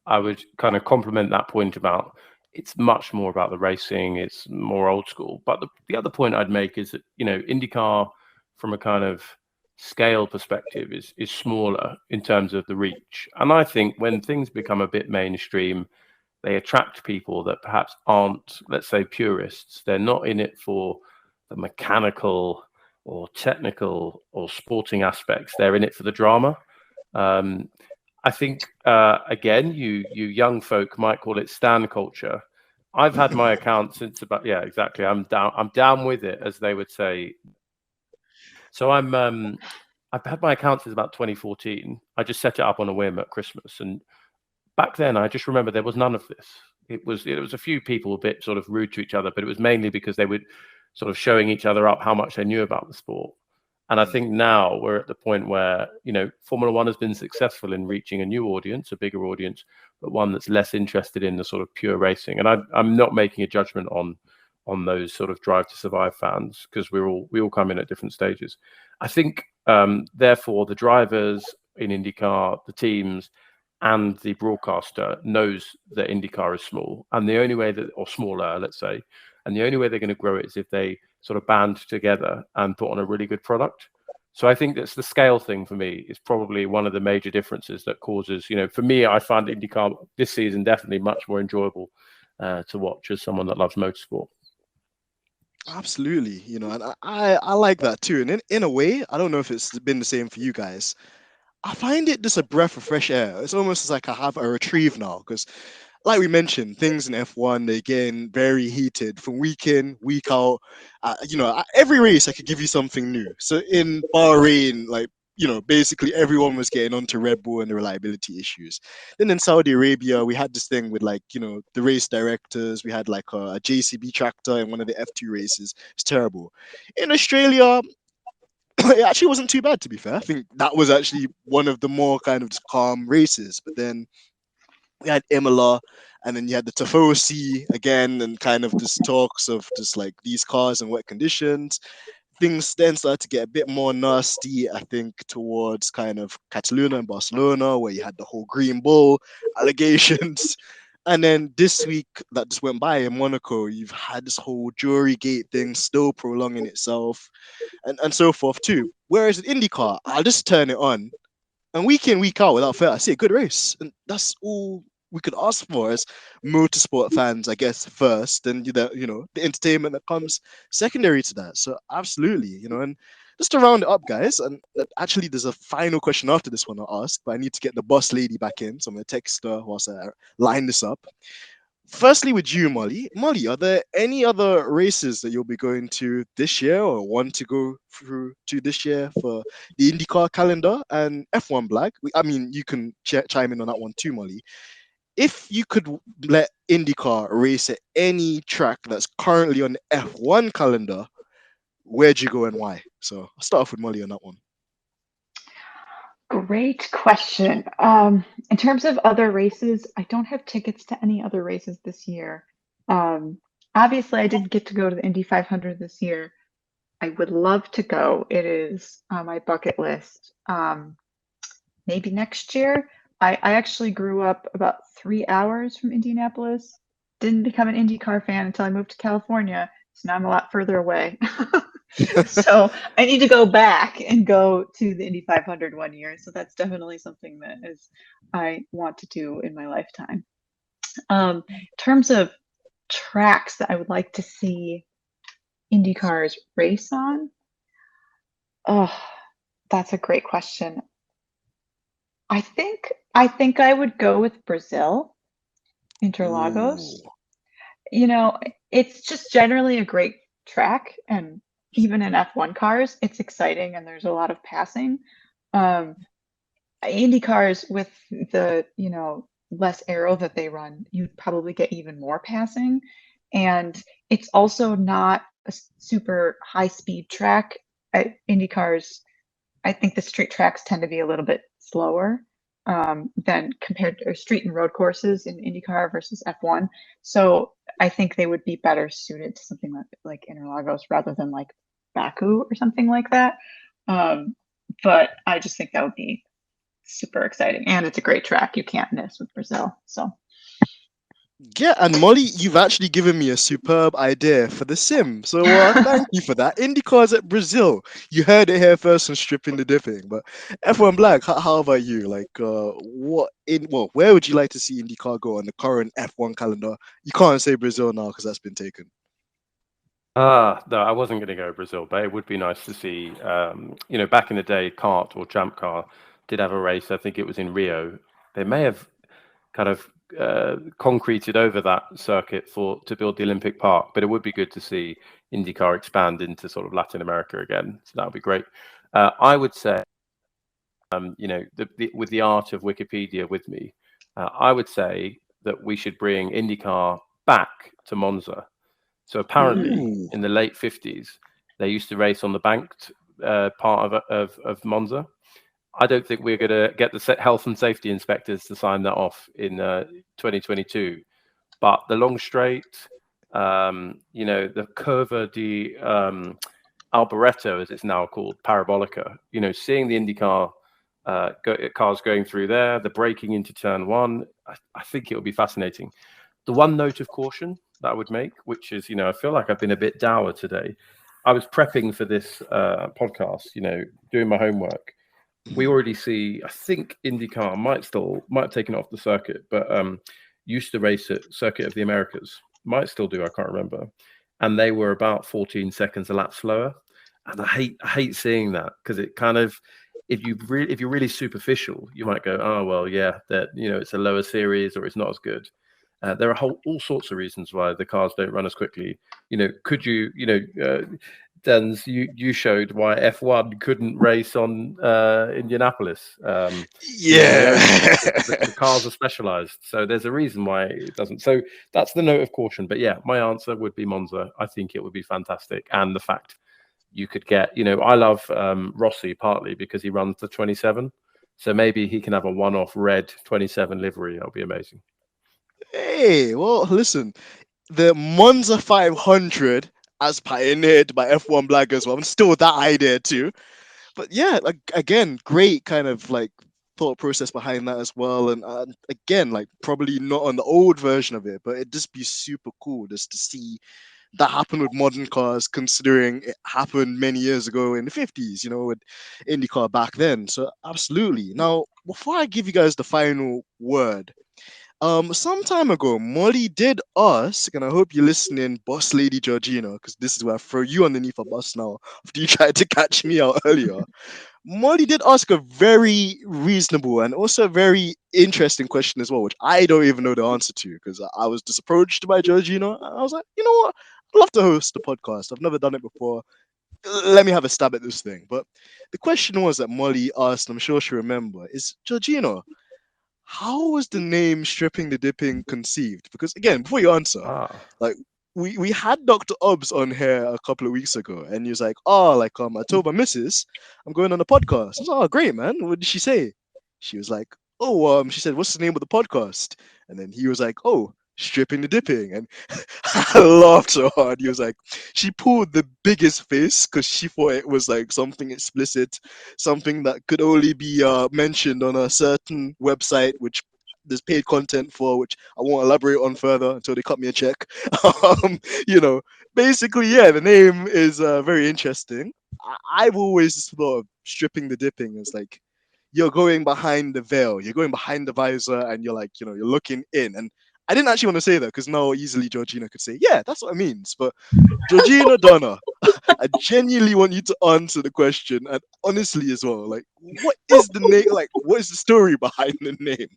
I would kind of compliment that point about it's much more about the racing. It's more old school. But the other point I'd make is that IndyCar, from a kind of scale perspective, is smaller in terms of the reach. And I think when things become a bit mainstream, they attract people that perhaps aren't, let's say, purists. They're not in it for the mechanical or technical or sporting aspects. They're in it for the drama. I think, again, you young folk might call it stan culture. I've had my account since about, yeah, exactly. I'm down with it, as they would say. So I've had my account since about 2014. I just set it up on a whim at Christmas, and back then I just remember there was none of this. It was a few people a bit sort of rude to each other, but it was mainly because they were sort of showing each other up how much they knew about the sport. And I think now we're at the point where, you know, Formula One has been successful in reaching a new audience, a bigger audience, but one that's less interested in the sort of pure racing. And I'm not making a judgment on those sort of Drive to Survive fans, because we all come in at different stages. I think, therefore, the drivers in IndyCar, the teams, and the broadcaster knows that IndyCar is small, and the only way that, or smaller, let's say, and the only way they're going to grow it is if they sort of band together and put on a really good product. So I think that's the scale thing for me is probably one of the major differences that causes, you know, for me, I find IndyCar this season definitely much more enjoyable to watch as someone that loves motorsport. Absolutely, you know, and I like that too. And in a way, I don't know if it's been the same for you guys. I find it just a breath of fresh air. It's almost like I have a reprieve now, because like we mentioned, things in F1, they getting very heated from week in, week out. You know, every race I could give you something new. So in Bahrain, like, you know, basically everyone was getting onto Red Bull and the reliability issues. Then in Saudi Arabia, we had this thing with, like, you know, the race directors. We had like a JCB tractor in one of the F2 races. It's terrible. In Australia, it actually wasn't too bad, to be fair. I think that was actually one of the more kind of just calm races. But then we had Imola, and then you had the Tifosi again, and kind of just talks of just like these cars and wet conditions. Things then started to get a bit more nasty, I think, towards kind of Cataluna and Barcelona, where you had the whole Green Bull allegations. And then this week that just went by in Monaco, you've had this whole jury gate thing still prolonging itself, and so forth too. Whereas in IndyCar, I'll just turn it on, and week in, week out, without fail, I see a good race. And that's all we could ask for as motorsport fans, I guess, first. And, you know, the entertainment that comes secondary to that. So absolutely, you know, and just to round it up, guys, and actually there's a final question after this one I'll ask, but I need to get the boss lady back in. So I'm going to text her whilst I line this up. Firstly, with you, Molly. Molly, are there any other races that you'll be going to this year or want to go through to this year for the IndyCar calendar and F1BLAG? I mean, you can chime in on that one too, Molly. If you could let IndyCar race at any track that's currently on the F1 calendar, where'd you go and why? So I'll start off with Molly on that one. Great question. In terms of other races, I don't have tickets to any other races this year. Obviously, I didn't get to go to the Indy 500 this year. I would love to go. It is on my bucket list. Maybe next year. I actually grew up about 3 hours from Indianapolis. Didn't become an IndyCar fan until I moved to California. So now I'm a lot further away. So I need to go back and go to the Indy 500 one year. So that's definitely something that I want to do in my lifetime. In terms of tracks that I would like to see IndyCars race on, oh, that's a great question. I think I would go with Brazil, Interlagos. Ooh. You know, it's just generally a great track, and even in F1 cars, it's exciting and there's a lot of passing. Indy cars, with the, you know, less aero that they run, you'd probably get even more passing. And it's also not a super high speed track. Indy cars, I think the street tracks tend to be a little bit slower than compared to street and road courses in IndyCar versus F1. So I think they would be better suited to something like Interlagos rather than like Baku or something like that. But I just think that would be super exciting, and it's a great track. You can't miss with Brazil. So Yeah, and Molly, you've actually given me a superb idea for the sim. So thank you for that. IndyCars at Brazil. You heard it here first on Stripping the Dipping. But F1BLAG, how about you? Like, where would you like to see IndyCar go on the current F1 calendar? You can't say Brazil now because that's been taken. No, I wasn't going to go Brazil, but it would be nice to see. You know, back in the day, Kart or Jump Car did have a race. I think it was in Rio. They may have kind of concreted over that circuit to build the Olympic Park. But it would be good to see IndyCar expand into sort of Latin America again. So that would be great. I would say, you know, with the art of Wikipedia with me, I would say that we should bring IndyCar back to Monza. So apparently, in the late 50s, they used to race on the banked part of Monza. I don't think we're going to get the health and safety inspectors to sign that off in 2022. But the long straight, you know, the Curva di Alboreto, as it's now called, Parabolica, you know, seeing the IndyCar cars going through there, the braking into turn one, I think it would be fascinating. The one note of caution that I would make, which is, you know, I feel like I've been a bit dour today. I was prepping for this podcast, you know, doing my homework. We already see, I think IndyCar might have taken it off the circuit, but used to race at Circuit of the Americas. Might still do, I can't remember. And they were about 14 seconds a lap slower. And I hate seeing that, because it kind of, if you're really superficial, you might go, oh well, yeah, that, you know, it's a lower series or it's not as good. There are all sorts of reasons why the cars don't run as quickly. You know, could you, you know, DENZ, you showed why F1 couldn't race on Indianapolis. Yeah, you know, the cars are specialized, so there's a reason why it doesn't. So that's the note of caution. But yeah, my answer would be Monza. I think it would be fantastic, and the fact you could get, you know, I love Rossi partly because he runs the 27, so maybe he can have a one-off red 27 livery. That'll be amazing. Hey, well, listen, the Monza 500, as pioneered by F1BLAG as well, I'm still with that idea too. But yeah, like, again, great kind of like thought process behind that as well. And again, like, probably not on the old version of it, but it'd just be super cool just to see that happen with modern cars, considering it happened many years ago in the 50s, you know, with IndyCar back then. So absolutely. Now, before I give you guys the final word, some time ago, Molly did ask, and I hope you're listening, Boss Lady Georgina, because this is where I throw you underneath a bus now after you tried to catch me out earlier. Molly did ask a very reasonable and also very interesting question as well, which I don't even know the answer to, because I was just approached by Georgina, and I was like, you know what? I'd love to host a podcast. I've never done it before. Let me have a stab at this thing. But the question was that Molly asked, I'm sure she remember, is, Georgina, how was the name Stripping the Dipping conceived? Because again, before you answer, like, we had Dr. Obbs on here a couple of weeks ago, and he was like, oh, like, I told my missus I'm going on a podcast. I was like, oh, great, man. What did she say? She was like, oh, she said, what's the name of the podcast? And then he was like, oh, Stripping the Dipping. And I laughed so hard. He was like, she pulled the biggest face because she thought it was like something explicit, something that could only be mentioned on a certain website, which there's paid content for, which I won't elaborate on further until they cut me a check. You know, basically, yeah, the name is very interesting. I've always thought of Stripping the Dipping as like, you're going behind the veil, you're going behind the visor, and you're like, you know, you're looking in. And I didn't actually want to say that because now easily Georgina could say, yeah, that's what it means. But Georgina Donna, I genuinely want you to answer the question, and honestly as well, like, what is the name? Like, what is the story behind the name?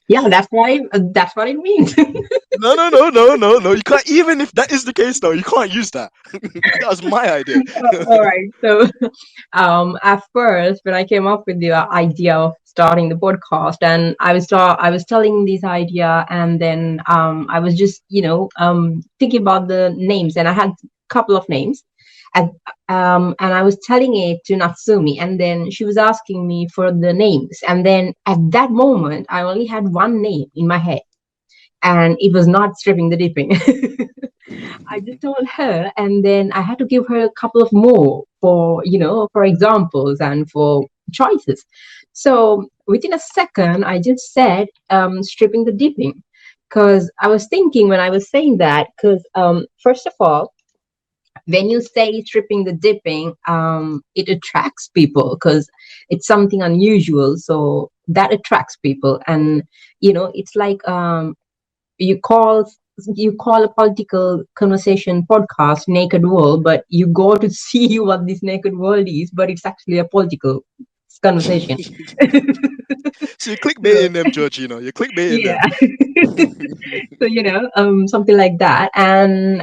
Yeah, that's what it means. No. You can't, even if that is the case, though, you can't use that. That was my idea. All right. So, at first, when I came up with the idea of starting the podcast, and I was telling this idea, and then I was just, thinking about the names, and I had a couple of names. And I was telling it to Natsumi, and then she was asking me for the names. And then at that moment, I only had one name in my head, and it was not Stripping the Dipping. I just told her, and then I had to give her a couple of more for examples and for choices. So within a second, I just said Stripping the Dipping, because I was thinking when I was saying that, because first of all, when you say Stripping the Dipping, it attracts people because it's something unusual. So that attracts people. And, it's like you call a political conversation podcast Naked World, but you go to see what this naked world is, but it's actually a political conversation. So you're clickbaiting them, Georgina. You're clickbaiting Yeah. them. So, something like that. And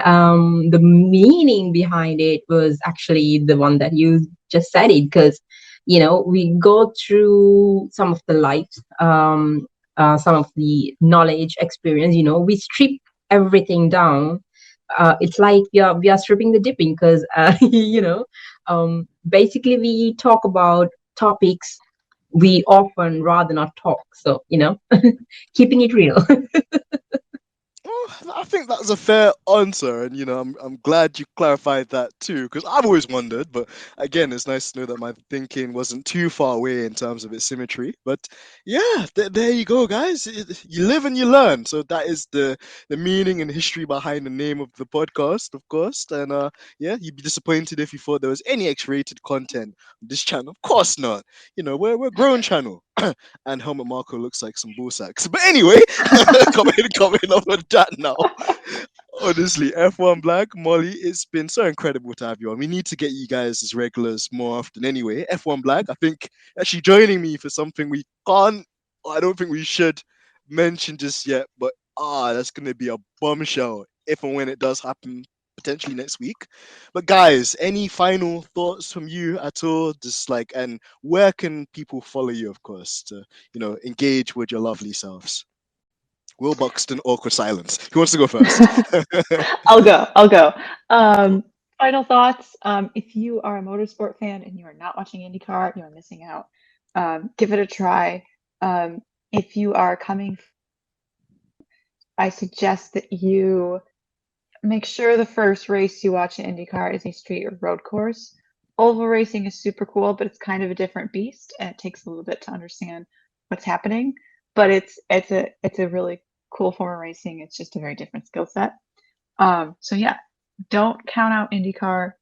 the meaning behind it was actually the one that you just said it, because, we go through some of the life, some of the knowledge, experience, we strip everything down. It's like we are stripping the dipping, because, basically we talk about topics we often rather not talk. So, keeping it real. Well, I think that's a fair answer, and I'm glad you clarified that too, because I've always wondered. But again, it's nice to know that my thinking wasn't too far away in terms of its symmetry. But yeah, there you go, guys. You live and you learn. So that is the meaning and history behind the name of the podcast, of course. And yeah, you'd be disappointed if you thought there was any X-rated content on this channel. Of course not. We're a grown channel. And Helmut Marko looks like some bull sacks. But anyway, coming off of that now. Honestly, F1BLAG, Molly, it's been so incredible to have you on. We need to get you guys as regulars more often anyway. F1BLAG, I think, actually joining me for something we can't, or I don't think we should mention just yet, but that's going to be a bombshell if and when it does happen, potentially next week. But guys, any final thoughts from you at all? Just and where can people follow you, of course, to engage with your lovely selves? Will Buxton, awkward silence. Who wants to go first? I'll go. Final thoughts. If you are a motorsport fan and you are not watching IndyCar, you are missing out. Give it a try. If you are coming, I suggest that you make sure the first race you watch in IndyCar is a street or road course. Oval racing is super cool, but it's kind of a different beast, and it takes a little bit to understand what's happening. But it's a really cool form of racing. It's just a very different skill set. So yeah, don't count out IndyCar.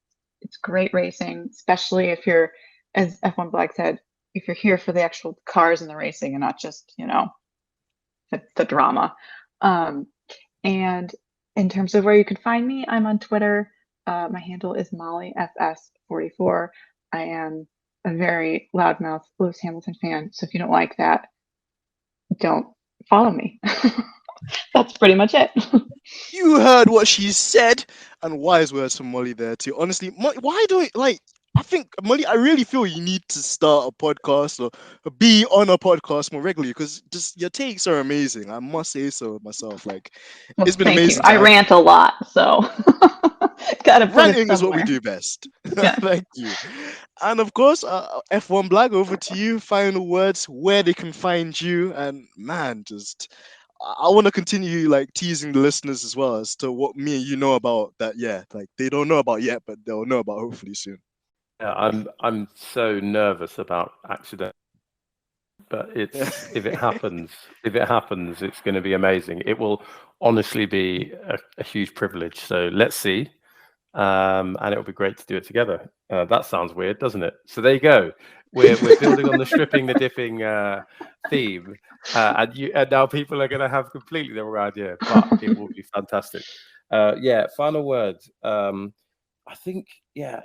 It's great racing, especially if you're, as F1BLAG said, if you're here for the actual cars and the racing and not just the drama. And in terms of where you can find me, I'm on Twitter. My handle is MollyFS44. I am a very loudmouth Lewis Hamilton fan, so if you don't like that, don't follow me. That's pretty much it. You heard what she said, and wise words from Molly there too. Honestly, why don't I think, Molly, I really feel you need to start a podcast or be on a podcast more regularly, because just your takes are amazing. I must say so myself. It's been amazing. I rant a lot, so gotta put ranting it is what we somewhere. do best. Yeah. Thank you. And of course, F1BLAG, over to you. Final words, where they can find you, and man, just I want to continue teasing the listeners as well as to what me and you know about that. Yeah, they don't know about yet, but they'll know about hopefully soon. Yeah, I'm so nervous about accident, but if it happens, it's going to be amazing. It will honestly be a huge privilege. So let's see, and it'll be great to do it together. That sounds weird, doesn't it? So there you go. We're building on the stripping the dipping theme, and now people are going to have completely the wrong idea, but it will be fantastic. Yeah, final words. I think,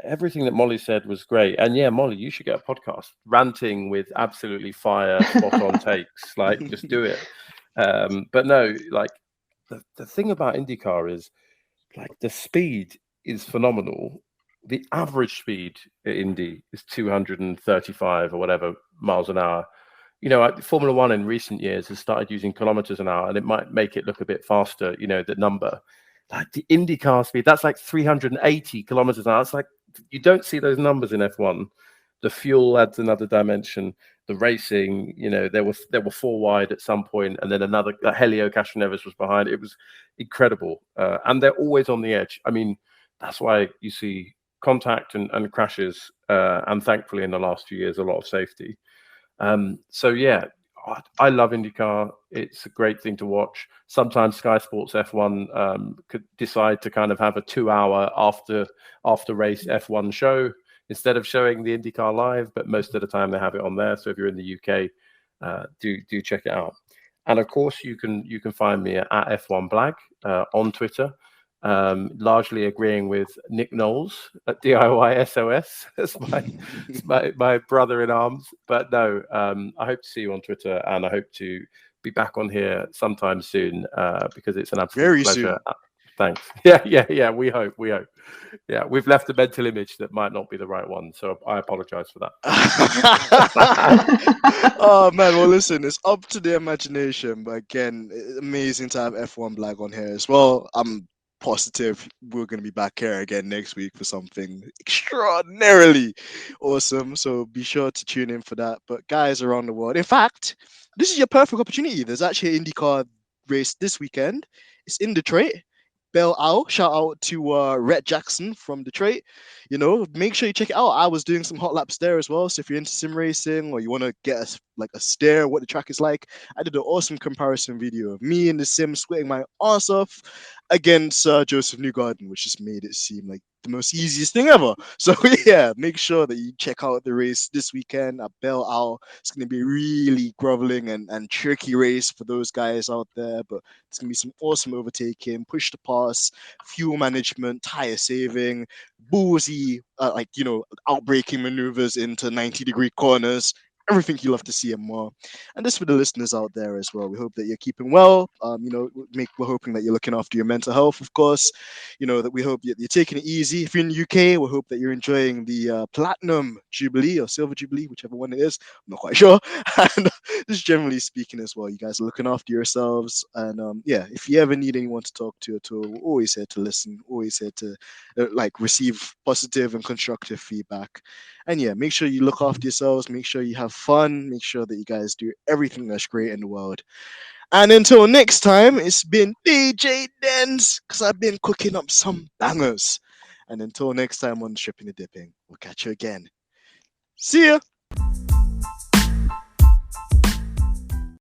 everything that Molly said was great. And yeah, Molly, you should get a podcast ranting with absolutely fire, spot on takes. Just do it. But no, the thing about IndyCar is the speed is phenomenal. The average speed at Indy is 235 or whatever miles an hour. Formula One in recent years has started using kilometers an hour, and it might make it look a bit faster, the number. The IndyCar speed, that's 380 kilometers an hour. It's you don't see those numbers in F1. The fuel adds another dimension. The racing, there were four wide at some point, and then another. Helio Castroneves was behind. It was incredible, and they're always on the edge. I mean, that's why you see contact and crashes, and thankfully in the last few years a lot of safety. So yeah. I love IndyCar. It's a great thing to watch. Sometimes Sky Sports F1 could decide to kind of have a 2-hour after race F1 show instead of showing the IndyCar live. But most of the time they have it on there. So if you're in the UK, do check it out. And of course you can find me at F1BLAG on Twitter. largely agreeing with Nick Knowles at DIY SOS as my brother in arms. But no, I hope to see you on Twitter, and I hope to be back on here sometime soon, because it's an absolute Very pleasure. soon. Thanks. Yeah. We hope. Yeah, we've left a mental image that might not be the right one, so I apologize for that. Oh man, well listen, it's up to the imagination, but again, amazing to have F1BLAG on here as well. I'm positive we're going to be back here again next week for something extraordinarily awesome, so be sure to tune in for that. But guys around the world, in fact, this is your perfect opportunity. There's actually an IndyCar race this weekend. It's in Detroit. Bell Owl, shout out to Rhett Jackson from Detroit. You know, make sure you check it out. I was doing some hot laps there as well. So if you're into sim racing or you want to get a stare what the track is like, I did an awesome comparison video of me in the sim sweating my ass off against Joseph Newgarden, which just made it seem like the most easiest thing ever. So yeah, make sure that you check out the race this weekend at Bell Owl. It's going to be a really groveling and tricky race for those guys out there, but it's going to be some awesome overtaking, push to pass, fuel management, tire saving, ballsy, outbraking maneuvers into 90-degree corners. Everything you love to see and more. And this for the listeners out there as well. We hope that you're keeping well. We're hoping that you're looking after your mental health, of course. That we hope you're taking it easy. If you're in the UK, we hope that you're enjoying the Platinum Jubilee or Silver Jubilee, whichever one it is. I'm not quite sure. And just generally speaking as well, you guys are looking after yourselves. And if you ever need anyone to talk to at all, we're always here to listen, always here to receive positive and constructive feedback. And yeah, make sure you look after yourselves, make sure you have fun, make sure that you guys do everything that's great in the world. And until next time, it's been DJ DENZ, because I've been cooking up some bangers. And until next time on Stripping the Dipping, we'll catch you again. See ya!